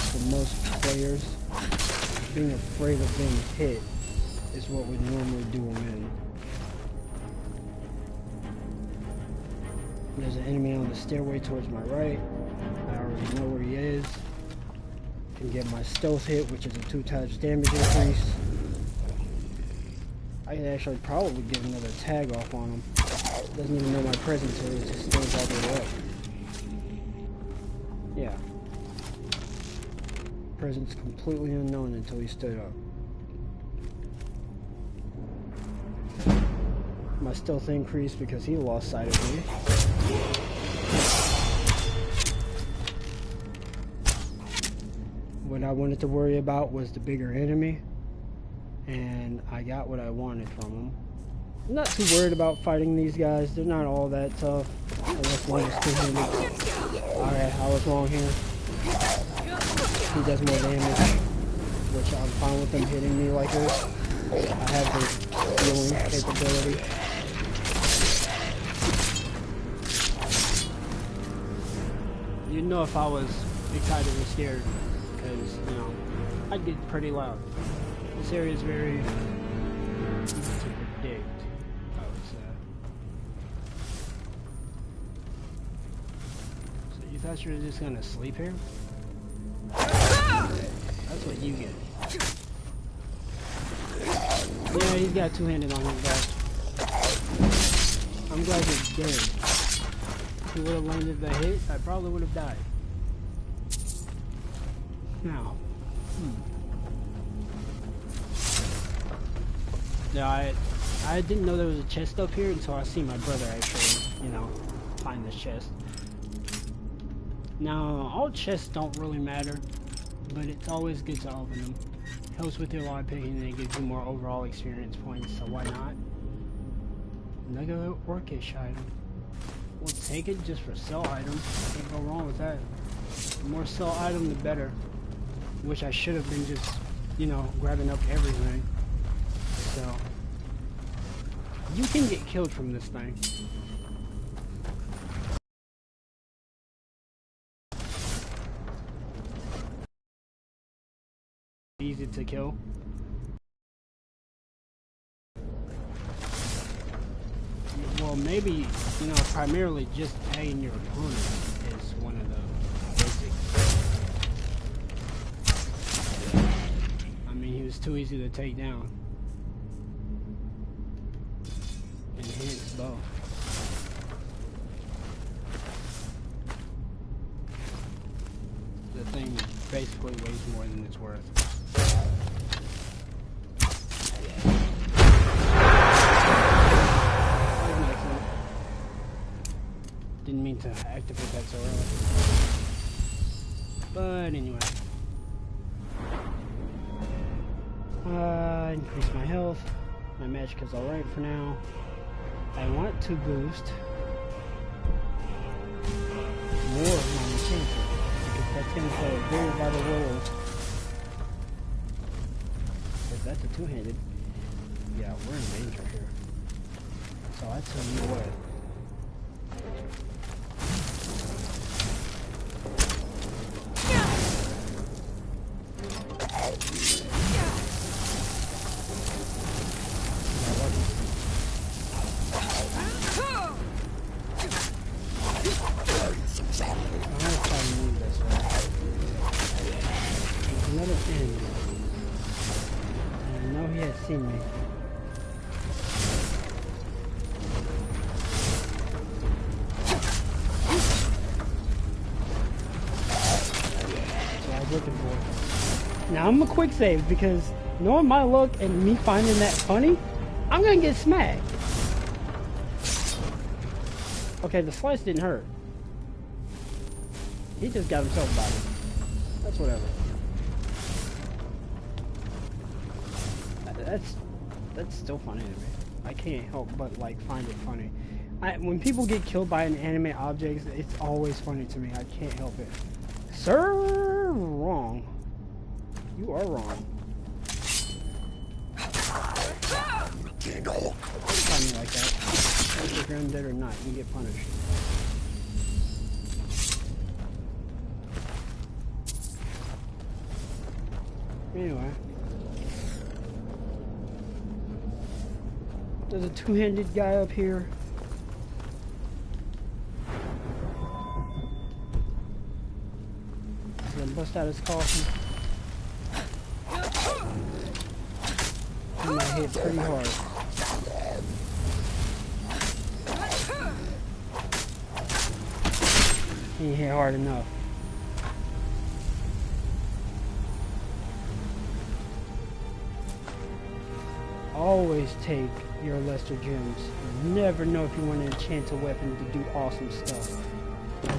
For most players, being afraid of being hit is what would normally do him in. There's an enemy on the stairway towards my right. I already know where he is. Can get my stealth hit, which is a 2 times damage increase. I can actually probably get another tag off on him. Doesn't even know my presence, so he just stays all the way up. Yeah. Presence completely unknown until he stood up. My stealth increased because he lost sight of me. What I wanted to worry about was the bigger enemy, and I got what I wanted from him. I'm not too worried about fighting these guys. They're not all that tough. Unless one is two-handed. Alright, I was wrong here. He does more damage, which I'm fine with them hitting me like this. I have the healing capability. You'd know if I was excited or scared, because, you know, I'd get pretty loud. This area is very easy to predict, I would say. So you thought you were just gonna sleep here? That's what you get. Yeah, he's got two-handed on his back. I'm glad he's dead. If he would have landed the hit, I probably would have died. Now. Yeah, I didn't know there was a chest up here until I see my brother actually, you know, find this chest. Now, all chests don't really matter, but it's always good to open them. Helps with your log picking and it gives you more overall experience points, so why not? Another orcish item. We'll take it just for sell items. Can't go wrong with that. The more sell item, the better. Wish I should have been just, you know, grabbing up everything. So, you can get killed from this thing. Easy to kill. Well, maybe, you know, primarily just tagging your opponent is one of the basics. I mean, he was too easy to take down. Enhanced bow. The thing basically weighs more than it's worth. Didn't mean to activate that so early. But anyway. Increase my health. My magicka's alright for now. I want to boost more of my enchanter, because that's going to play a very vital role. If that's a two-handed, yeah, we're in danger here. So I tell you what. Seen me. That's what I was looking for. Now I'm a quick save because knowing my luck and me finding that funny, I'm gonna get smacked. Okay, the slice didn't hurt. He just got himself bodied. That's whatever. That's still funny to me. I can't help but like find it funny. When people get killed by inanimate objects, it's always funny to me. I can't help it. Sir, wrong. You are wrong. Don't find me like that. If you're undead or not, you get punished. Anyway. There's a two-handed guy up here. He's gonna bust out his coffin. He might hit pretty hard. He ain't hit hard enough. Always take your lesser gems. You never know if you want to enchant a weapon to do awesome stuff.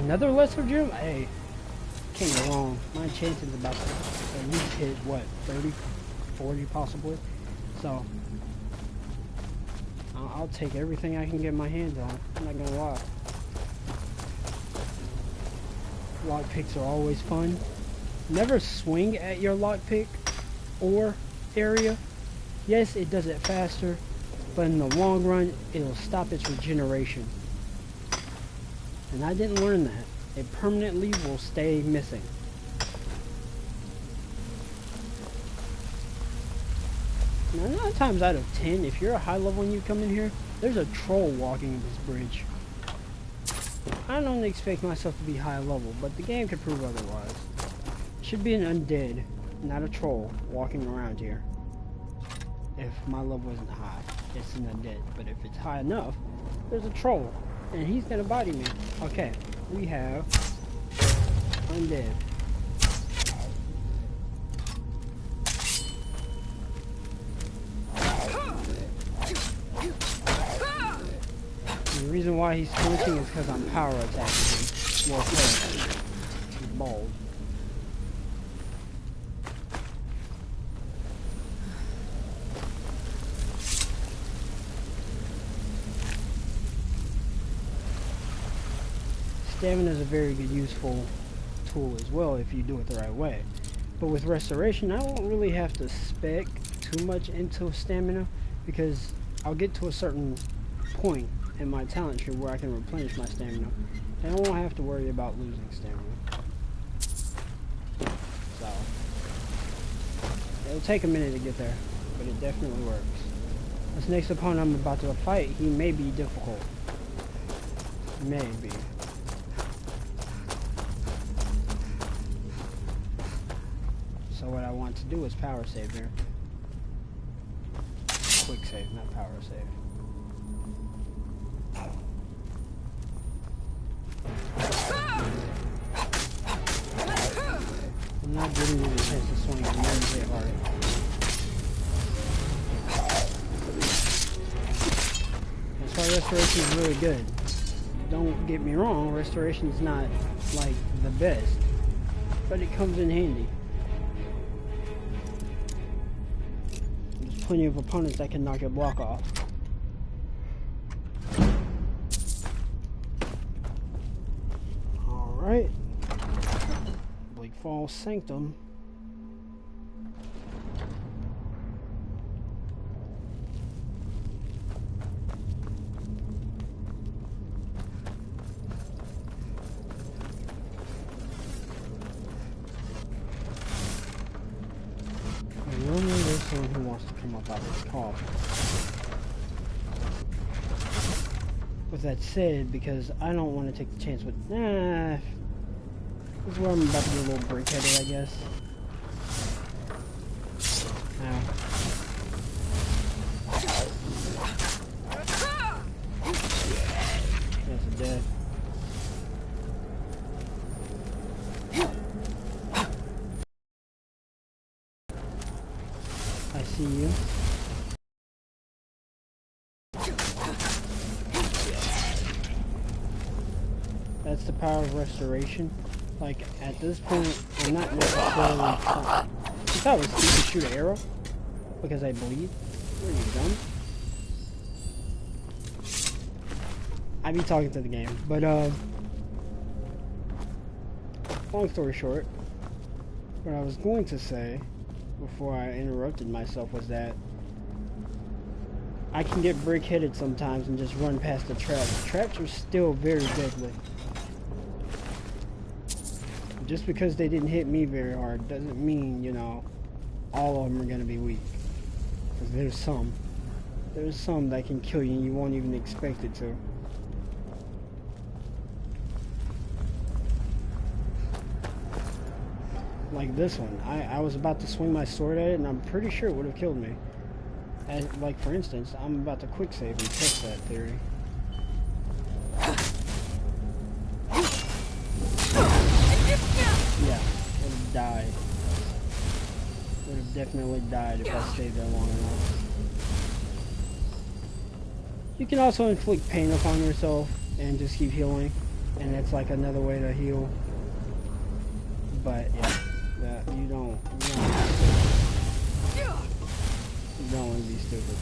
Another lesser gem? Hey, can't go wrong. My enchanting's about to at least hit, what, 30, 40 possibly? So, I'll take everything I can get my hands on. I'm not gonna lie. Lockpicks are always fun. Never swing at your lockpick or area. Yes, it does it faster, but in the long run, it'll stop its regeneration. And I didn't learn that. It permanently will stay missing. Now, 9 times out of 10, if you're a high level and you come in here, there's a troll walking this bridge. I don't expect myself to be high level, but the game could prove otherwise. It should be an undead, not a troll, walking around here. If my level isn't high, it's an undead. But if it's high enough, there's a troll, and he's gonna body me. Okay, we have undead. The reason why he's flinching is because I'm power attacking him. More close. He's bald. Stamina is a very good, useful tool as well if you do it the right way. But with restoration, I won't really have to spec too much into stamina because I'll get to a certain point in my talent tree where I can replenish my stamina, and I won't have to worry about losing stamina. So it'll take a minute to get there, but it definitely works. This next opponent I'm about to fight, he may be difficult. Maybe. So what I want to do is power save here. Quick save, not power save. I'm not giving you the chance to swing. I'm going to hit hard. That's why restoration is really good. Don't get me wrong, restoration is not like the best, but it comes in handy. There's plenty of opponents that can knock your block off. Alright. Bleak Falls Sanctum. Normally there's someone who wants to come up out of this coffin. With that said, because I don't want to take the chance with... this is where I'm about to get a little brick-headed, I guess. Ow. That's a dead. I see you. That's the power of restoration. Like, at this point, I'm not necessarily... If I was to shoot an arrow, because I bleed, what are you, dumb? I'd be talking to the game. But, long story short, what I was going to say, before I interrupted myself, was that I can get brick-headed sometimes and just run past the traps. Traps are still very deadly. Just because they didn't hit me very hard doesn't mean, you know, all of them are going to be weak. Because there's some that can kill you and you won't even expect it to. Like this one. I was about to swing my sword at it and I'm pretty sure it would have killed me. Like, for instance, I'm about to quick save and test that theory. Yeah, would have died. Would have definitely died if I stayed there long enough. You can also inflict pain upon yourself and just keep healing, and that's like another way to heal. But yeah, you don't want to be stupid.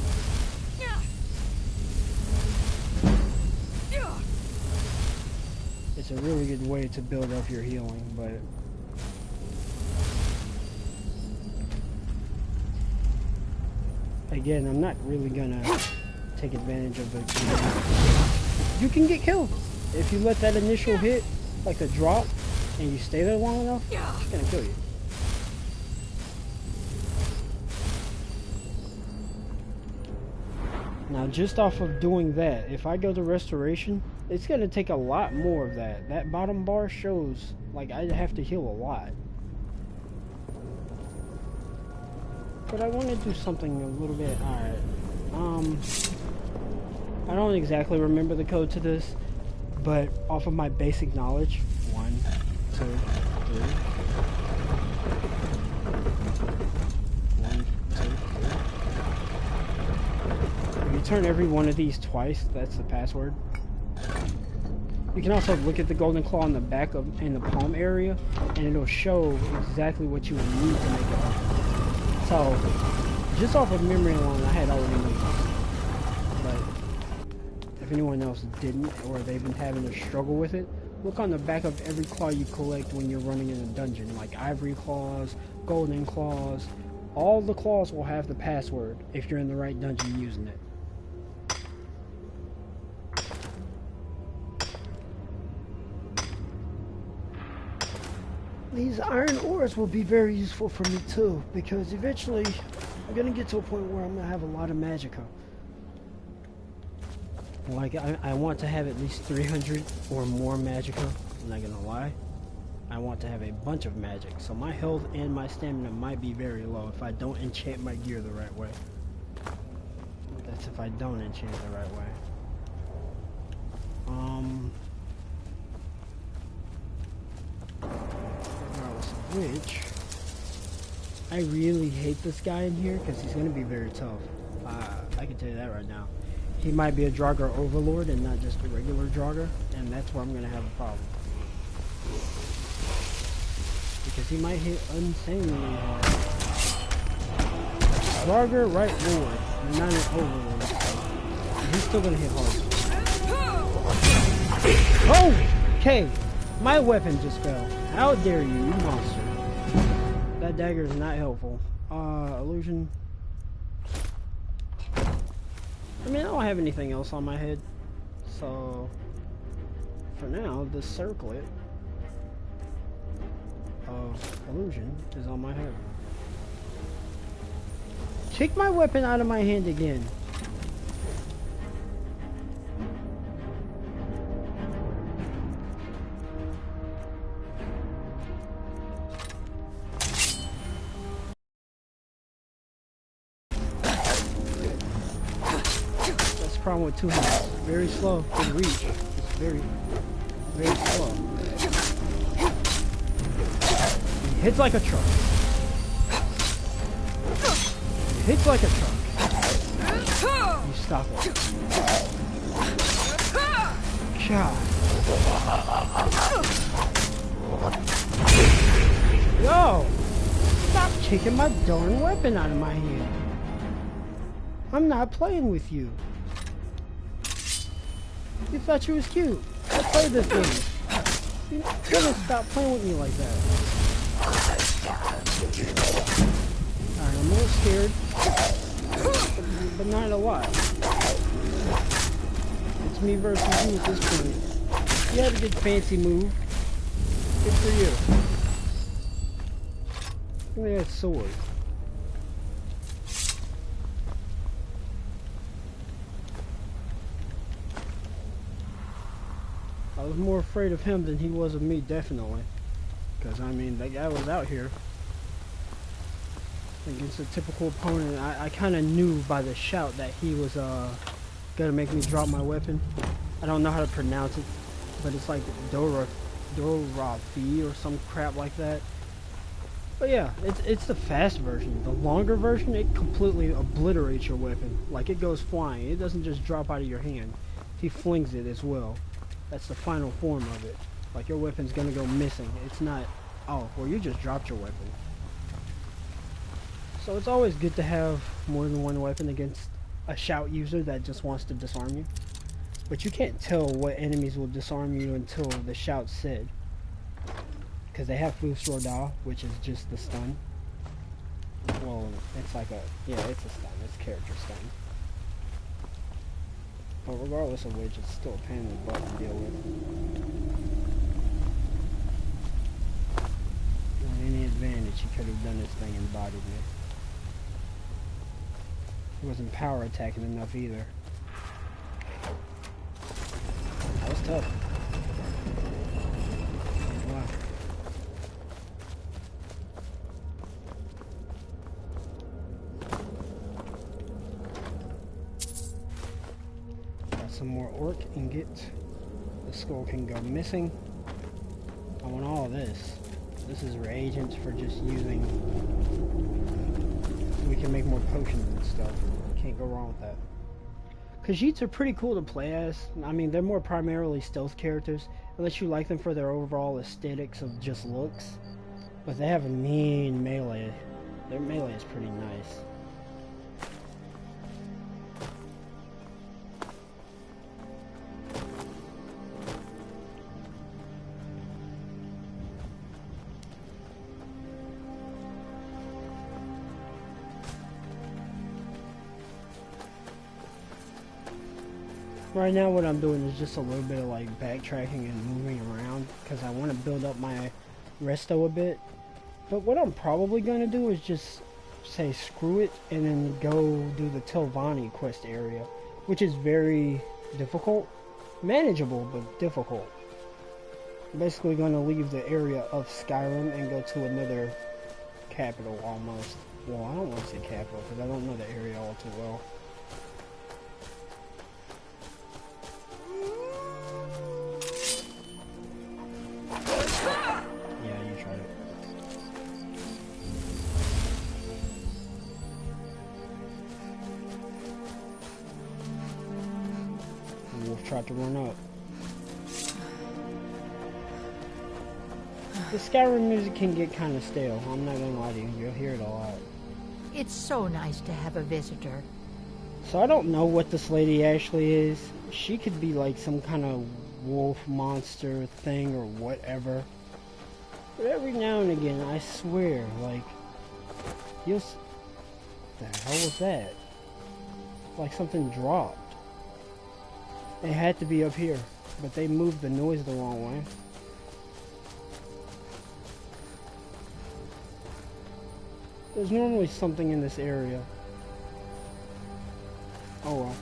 It's a really good way to build up your healing, but again, I'm not really gonna take advantage of it. You can get killed if you let that initial hit, like the drop, and you stay there long enough. It's gonna kill you. Now, just off of doing that, if I go to restoration, it's gonna take a lot more of that. That bottom bar shows like I have to heal a lot. But I want to do something a little bit. Alright. I don't exactly remember the code to this, but off of my basic knowledge, 1, 2, 3. 1, 2, 3. If you turn every one of these twice, that's the password. You can also look at the golden claw in the back of in the palm area, and it'll show exactly what you would need to make it open. So, just off of memory alone, I had already known this. But if anyone else didn't, or they've been having a struggle with it, look on the back of every claw you collect when you're running in a dungeon, like ivory claws, golden claws. All the claws will have the password if you're in the right dungeon using it. These iron ores will be very useful for me too, because eventually I'm gonna get to a point where I'm gonna have a lot of magicka. Like I want to have at least 300 or more magicka. I'm not gonna lie. I want to have a bunch of magic, so my health and my stamina might be very low if I don't enchant my gear the right way. That's if I don't enchant the right way. Which I really hate this guy in here because he's going to be very tough. I can tell you that right now. He might be a Draugr overlord and not just a regular Draugr, and that's where I'm going to have a problem. Because he might hit insanely hard. Draugr right lord, and not an overlord. And he's still going to hit hard. Oh! Okay, my weapon just fell. How dare you, you monster. That dagger is not helpful. Illusion. I mean, I don't have anything else on my head. So, for now, the circlet of illusion is on my head. Take my weapon out of my hand again. Problem with two hands. Very slow to reach. It's very, very slow. He hits like a truck. He hits like a truck. You stop it. God. Yo! Stop taking my darn weapon out of my hand. I'm not playing with you. You thought you was cute. I played this game. You're gonna stop playing with me like that. Alright, I'm a little scared. But not a lot. It's me versus you at this point. You had a good fancy move. Good for you. Give me that sword. I was more afraid of him than he was of me, definitely. Because, I mean, that guy was out here against a typical opponent. I kind of knew by the shout that he was gonna make me drop my weapon. I don't know how to pronounce it, but it's like Dorafi or some crap like that. But yeah, it's the fast version. The longer version, it completely obliterates your weapon. Like, it goes flying. It doesn't just drop out of your hand. He flings it as well. That's the final form of it. Like, your weapon's gonna go missing. It's not, oh, well, you just dropped your weapon. So it's always good to have more than one weapon against a shout user that just wants to disarm you. But you can't tell what enemies will disarm you until the shout's said. Because they have boost Rodal, which is just the stun. Well, it's like a, yeah, it's a stun. It's character stun. But regardless of which, it's still a pain in the butt to deal with. On any advantage, he could have done this thing and bodied me. He wasn't power attacking enough either. That was tough. Wow. Got some more orc ingot. The skull can go missing. I want all of this. This is reagents for just using. We can make more potions and stuff. Can't go wrong with that. Khajiits are pretty cool to play as. I mean, they're more primarily stealth characters, unless you like them for their overall aesthetics of just looks. But they have a mean melee. Their melee is pretty nice. Right now what I'm doing is just a little bit of like backtracking and moving around because I want to build up my resto a bit. But what I'm probably going to do is just say screw it and then go do the Telvanni quest area, which is very difficult. Manageable, but difficult. I'm basically going to leave the area of Skyrim and go to another capital almost. Well, I don't want to say capital because I don't know the area all too well. Tried to run up. The Skyrim music can get kind of stale. I'm not gonna lie to you. You'll hear it a lot. It's so nice to have a visitor. So I don't know what this lady actually is. She could be like some kind of wolf monster thing or whatever. But every now and again, I swear, like, you'll... The hell was that? Like something dropped. It had to be up here, but they moved the noise the wrong way. There's normally something in this area. Oh well.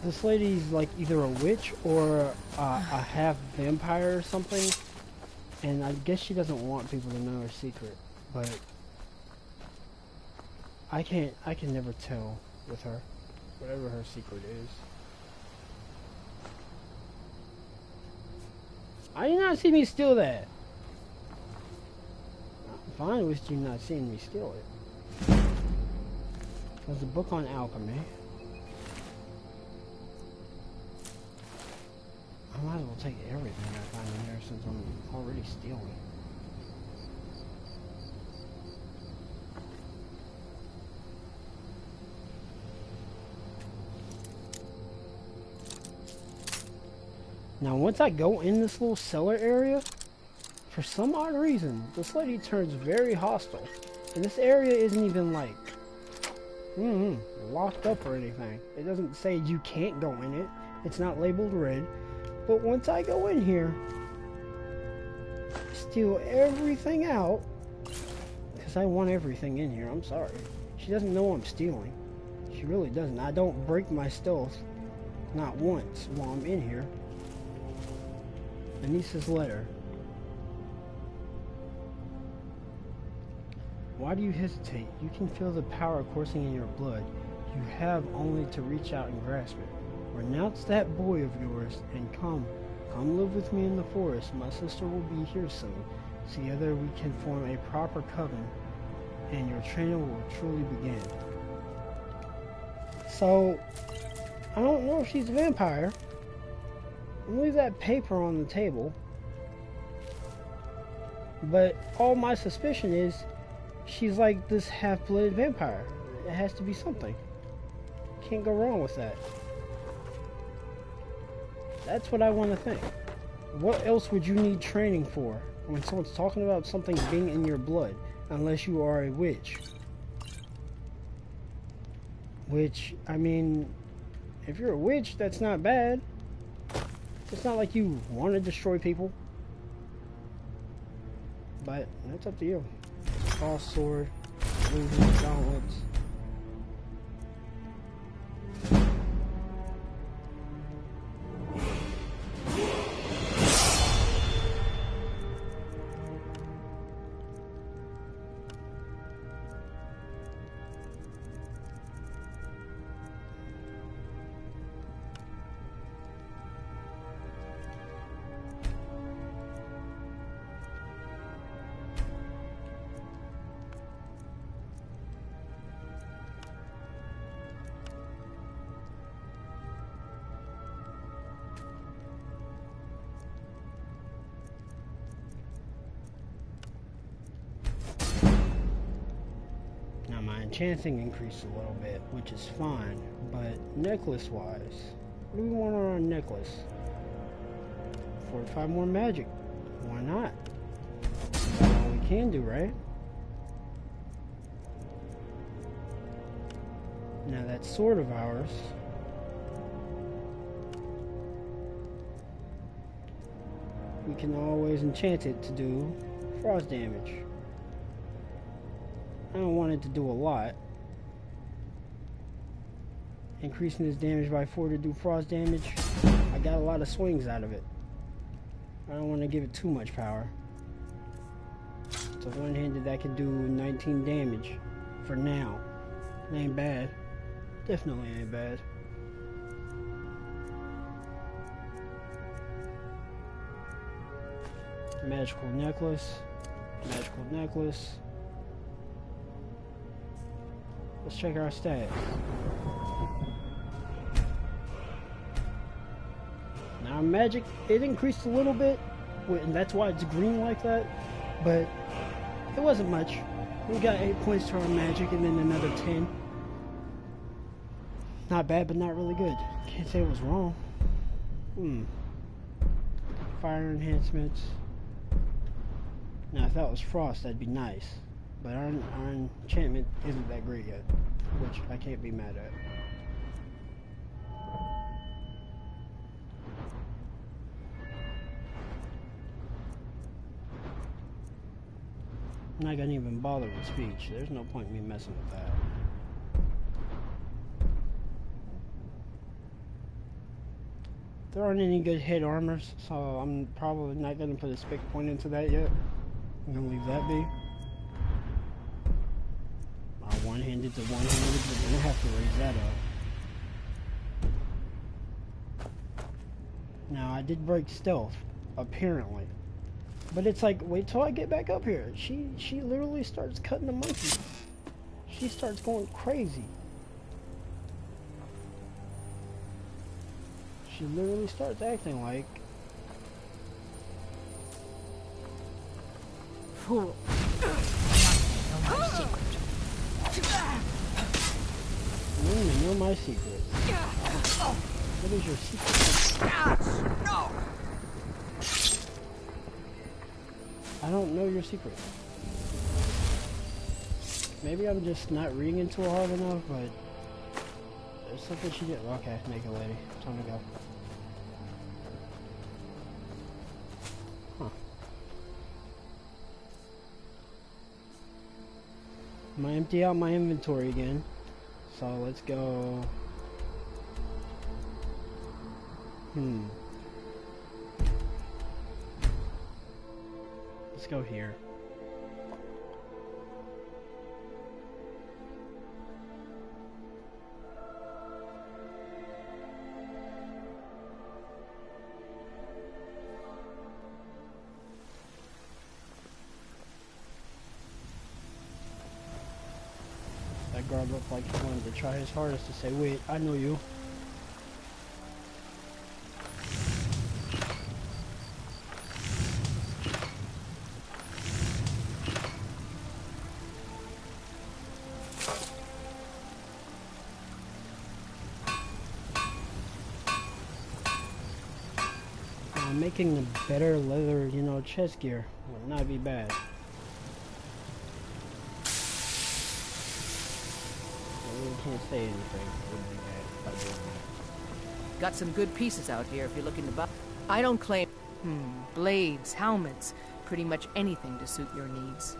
This lady's like either a witch or a half vampire or something, and I guess she doesn't want people to know her secret, but I can never tell with her, whatever her secret is. I did not see me steal that. I'm fine with you not seeing me steal it. There's a book on alchemy. I might as well take everything I find in here since I'm already stealing. Now once I go in this little cellar area, for some odd reason, this lady turns very hostile. And this area isn't even like locked up or anything. It doesn't say you can't go in it. It's not labeled red. But once I go in here, steal everything out, because I want everything in here, I'm sorry. She doesn't know I'm stealing. She really doesn't. I don't break my stealth, not once, while I'm in here. Anissa's letter. Why do you hesitate? You can feel the power coursing in your blood. You have only to reach out and grasp it. Renounce that boy of yours and come live with me in the forest. My sister will be here soon. Together we can form a proper coven and your training will truly begin. So, I don't know if she's a vampire. I'll leave that paper on the table. But all my suspicion is she's like this half-blooded vampire. It has to be something. Can't go wrong with that. That's what I want to think. What else would you need training for when someone's talking about something being in your blood, unless you are a witch? Which, I mean, if you're a witch, that's not bad. It's not like you want to destroy people. But that's up to you. Cross sword, illusion, gauntlets. Now my enchanting increased a little bit, which is fine, but necklace-wise, what do we want on our necklace? 45 more magic. Why not? That's all we can do, right? Now that sword of ours, we can always enchant it to do frost damage. I don't want it to do a lot. Increasing his damage by 4 to do frost damage, I got a lot of swings out of it. I don't want to give it too much power. So one-handed that can do 19 damage for now. It ain't bad. Definitely ain't bad. Magical necklace. Magical necklace. Let's check our stats. Now magic, it increased a little bit, and that's why it's green like that, but it wasn't much. We got 8 points to our magic and then another 10. Not bad, but not really good. Can't say it was wrong. Fire enhancements. Now if that was frost, that'd be nice. But our enchantment isn't that great yet, which I can't be mad at. I'm not gonna even bother with speech. There's no point in me messing with that. There aren't any good head armors, so I'm probably not gonna put a spec point into that yet. I'm gonna leave that be. One-handed to one-handed, but we're gonna have to raise that up. Now, I did break stealth, apparently. But it's like, wait till I get back up here. She literally starts cutting the monkey. She starts going crazy. She literally starts acting like... Fool. You don't even know my secret. What is your secret? No! I don't know your secret. Maybe I'm just not reading into it hard enough, but there's something she did. Okay, naked lady. Time to go. Huh. I'm gonna empty out my inventory again. So let's go. Let's go here. That guard looked like he wanted to try his hardest to say, wait, I know you. Making the better leather, you know, chest gear would not be bad. I really can't say anything would be bad if I did that. Got some good pieces out here if you're looking to buy. I don't claim... blades, helmets, pretty much anything to suit your needs.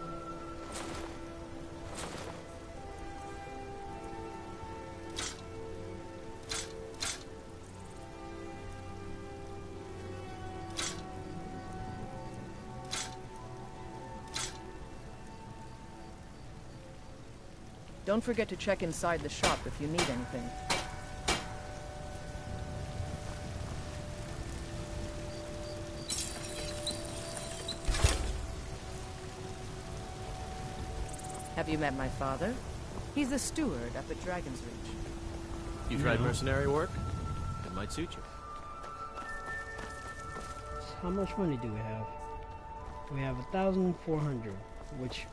Don't forget to check inside the shop if you need anything. Have you met my father? He's the steward up at Dragon's Reach. You tried mercenary work? It might suit you. How much money do we have? We have 1,400, which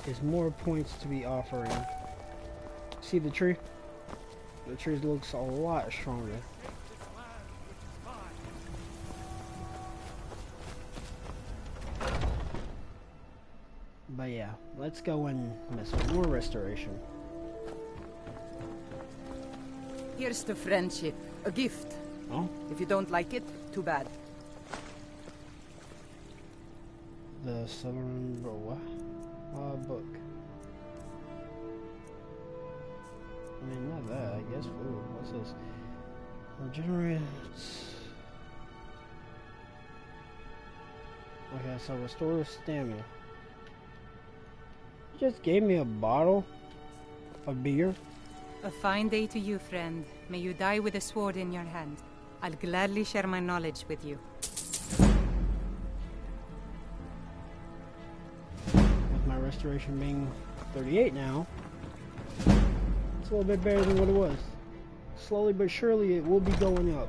is more points to be offering. See the tree? The tree looks a lot stronger. But yeah, let's go and mess with more restoration. Here's to friendship. A gift. Oh? If you don't like it, too bad. The Southern book. I mean, not that, I guess. Ooh, what's this? Regenerates. Okay, so restore stamina. You just gave me a bottle of beer. A fine day to you, friend. May you die with a sword in your hand. I'll gladly share my knowledge with you. With my restoration being 38 now, it's a little bit better than what it was. Slowly but surely it will be going up.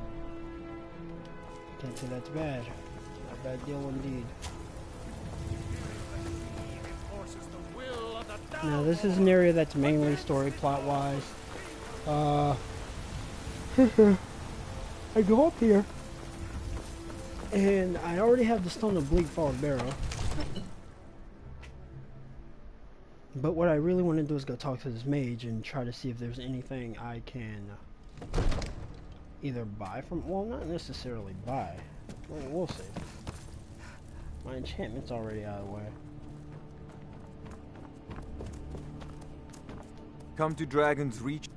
Can't say that's bad. Not a bad deal indeed. Now this is an area that's mainly story plot wise. I go up here and I already have the Stone of Bleak Falls Barrow. But what I really want to do is go talk to this mage and try to see if there's anything I can either buy from, well, not necessarily buy. We'll see. My enchantment's already out of the way. Come to Dragon's Reach.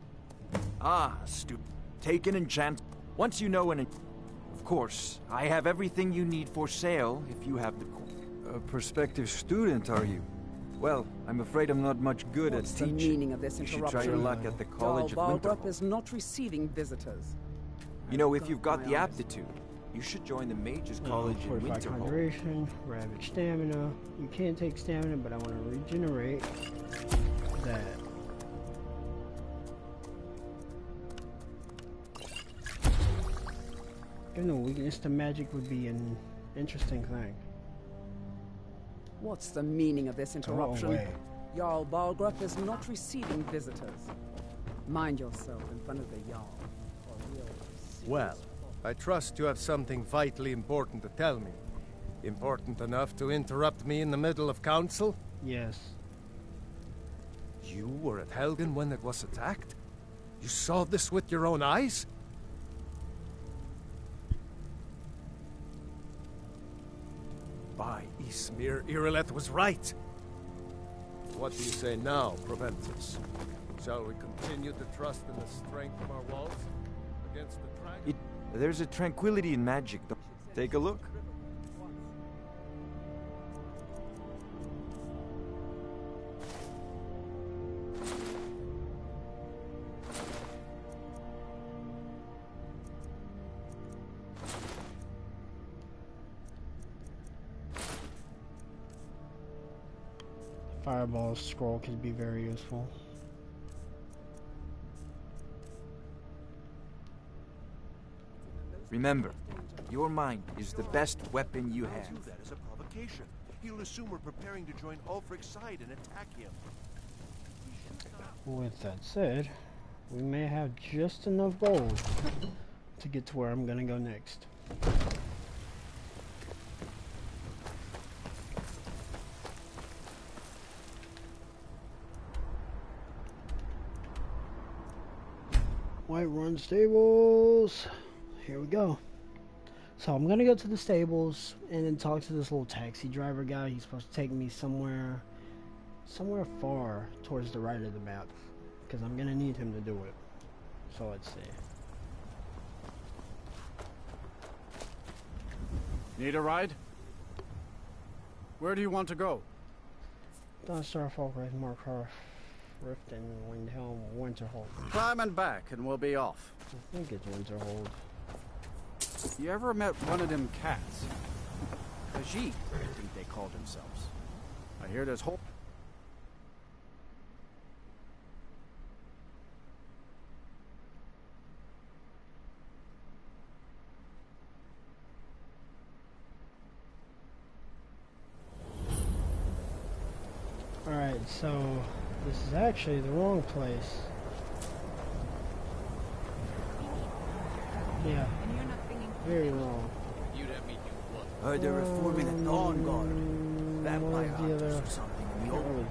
Ah, stupid. Take an enchant. Once you know of course, I have everything you need for sale if you have the coin. A prospective student, are you? Well, I'm afraid I'm not much good at teaching. What's the meaning of this You interruption? should try your luck at the College of Winterhold. is not receiving visitors. You know, if you've got the aptitude, you should join the Mages College in 45 Winterhold. hydration, ravage stamina. You can take stamina, but I want to regenerate that. Giving a weakness to magic would be an interesting thing. What's the meaning of this interruption? wait. Jarl Balgrup is not receiving visitors. Mind yourself in front of the Jarl. Well, I trust you have something vitally important to tell me. Important enough to interrupt me in the middle of council? Yes. You were at Helgen when it was attacked? You saw this with your own eyes? By Ismir, Irileth was right. What do you say now, Proventus? Shall we continue to trust in the strength of our walls against the dragon? There's a tranquility in magic. Take a look. Fireball scroll could be very useful. Remember, your mind is the best weapon you have. Do that as a provocation. He'll assume we're preparing to join Ulfric's side and attack him. With that said, we may have just enough gold to get to where I'm gonna go next. Whiterun Stables. Here we go. So I'm gonna go to the stables and then talk to this little taxi driver guy. He's supposed to take me somewhere far towards the right of the map, because I'm gonna need him to do it. So let's see. Need a ride? Where do you want to go? Starfolk, Markharf, Rift, and Windhelm, Winterhold. Climb and back, and we'll be off. I think it's Winterhold. You ever met one of them cats? Khajiit, I think they called themselves. I hear there's whole... Alright, so this is actually the wrong place. Yeah, very wrong. Heard they're reforming the Dawn Guard. Vampire hunters or something in the old.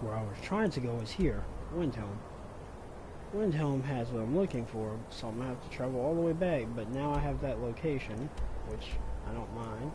Where I was trying to go is here, Windhelm. Windhelm has what I'm looking for, so I'm gonna have to travel all the way back, but now I have that location, which I don't mind.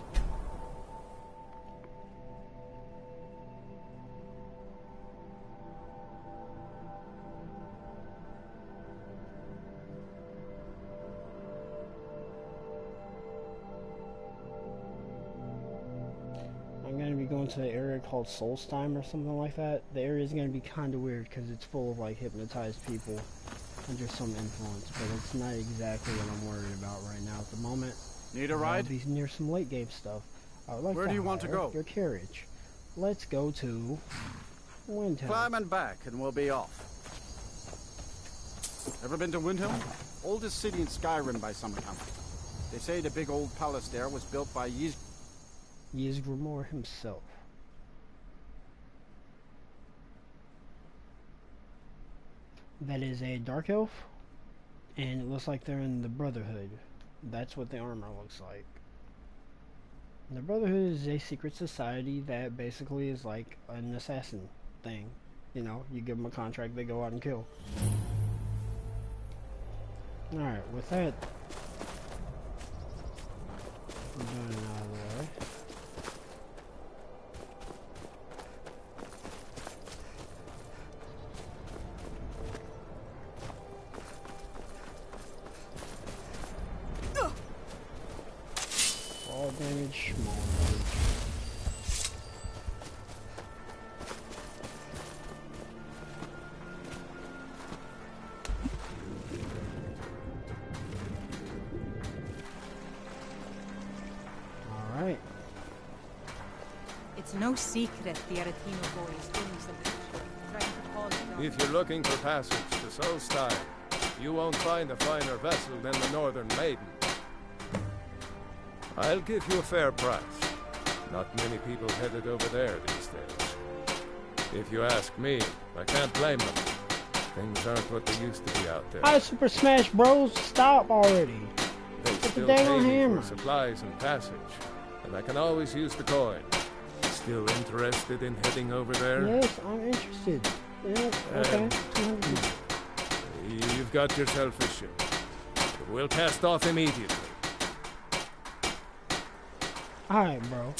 I'm going to be going to an area called Solstheim or something like that. The area is going to be kind of weird because it's full of like hypnotized people under some influence, but it's not exactly what I'm worried about right now at the moment. Need a ride? I'll be near some late game stuff. I would like Where do you want to go? Your carriage. Let's go to Windhelm. Climb and back, and we'll be off. Ever been to Windhelm? Oldest city in Skyrim by some account. They say the big old palace there was built by Ysgramor himself. That is a dark elf, and it looks like they're in the Brotherhood. That's what the armor looks like. The Brotherhood is a secret society that basically is like an assassin thing. You know, you give them a contract, they go out and kill. Alright, with that, I'm doing it out of the way. All damage, small damage. Alright. It's no secret the Aretino boy is doing something. Trying to call it off. If you're looking for passage to Solstheim, you won't find a finer vessel than the Northern Maiden. I'll give you a fair price. Not many people headed over there these days. If you ask me, I can't blame them. Things aren't what they used to be out there. Hi, Super Smash Bros. Stop already. They Get the still dang pay me hammer. for supplies and passage, and I can always use the coin. Still interested in heading over there? Yes, I'm interested. Yeah, okay. 200. You've got yourself a ship. We'll cast off immediately. Alright, bro.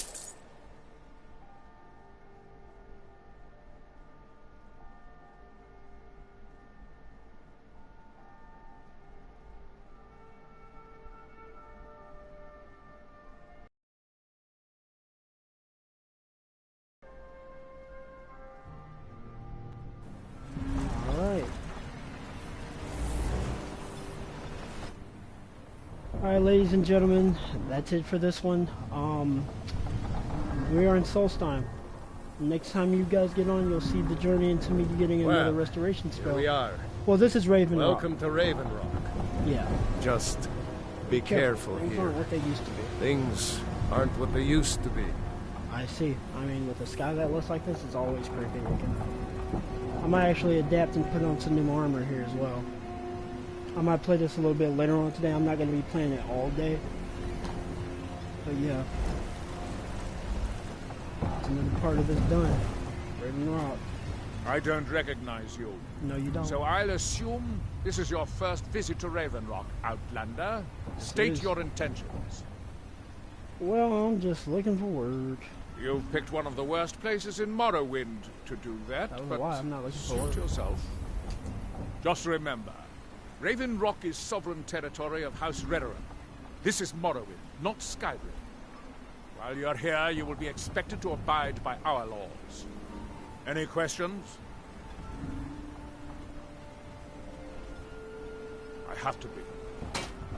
Alright, ladies and gentlemen, that's it for this one. We are in Solstheim. Next time you guys get on, you'll see the journey into me getting another restoration spell. Here we are. Well, this is Raven Rock. Welcome to Raven Rock. Yeah. Just be careful Things here. aren't what they used to be. Things aren't what they used to be. I see. I mean, with a sky that looks like this, it's always creepy looking. I might actually adapt and put on some new armor here as well. I might play this a little bit later on today. I'm not going to be playing it all day. But yeah. It's another part of this done. Raven Rock. I don't recognize you. No, you don't. So I'll assume this is your first visit to Raven Rock, Outlander. Yes, State your intentions. Well, I'm just looking for work. You've picked one of the worst places in Morrowind to do that, but why I'm not looking for work. suit yourself. Just remember, Raven Rock is sovereign territory of House Redoran. This is Morrowind, not Skyrim. While you're here, you will be expected to abide by our laws. Any questions? I have to be.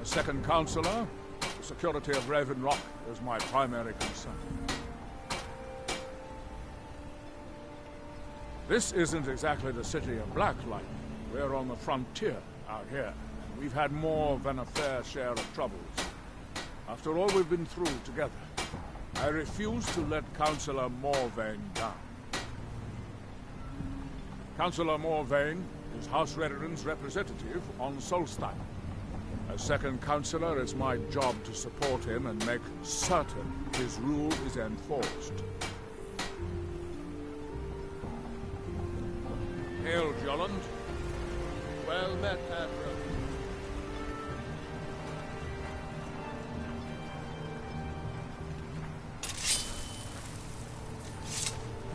As second counselor, the security of Raven Rock is my primary concern. This isn't exactly the city of Blacklight. We're on the frontier out here, and we've had more than a fair share of troubles. After all we've been through together, I refuse to let Councillor Morvain down. Councillor Morvain is House Redoran's representative on Solstein. As second councillor, it's my job to support him and make certain his rule is enforced. Hail, Jolland. Well met, Admiral.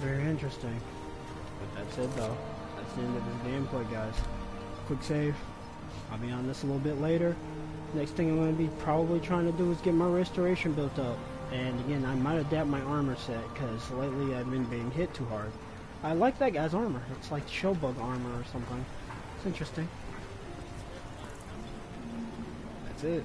Very interesting. But that's it though. That's the end of this gameplay, guys. Quick save. I'll be on this a little bit later. Next thing I'm going to be probably trying to do is get my restoration built up. And again, I might adapt my armor set, because lately I've been being hit too hard. I like that guy's armor. It's like showbug armor or something. It's interesting. That's it.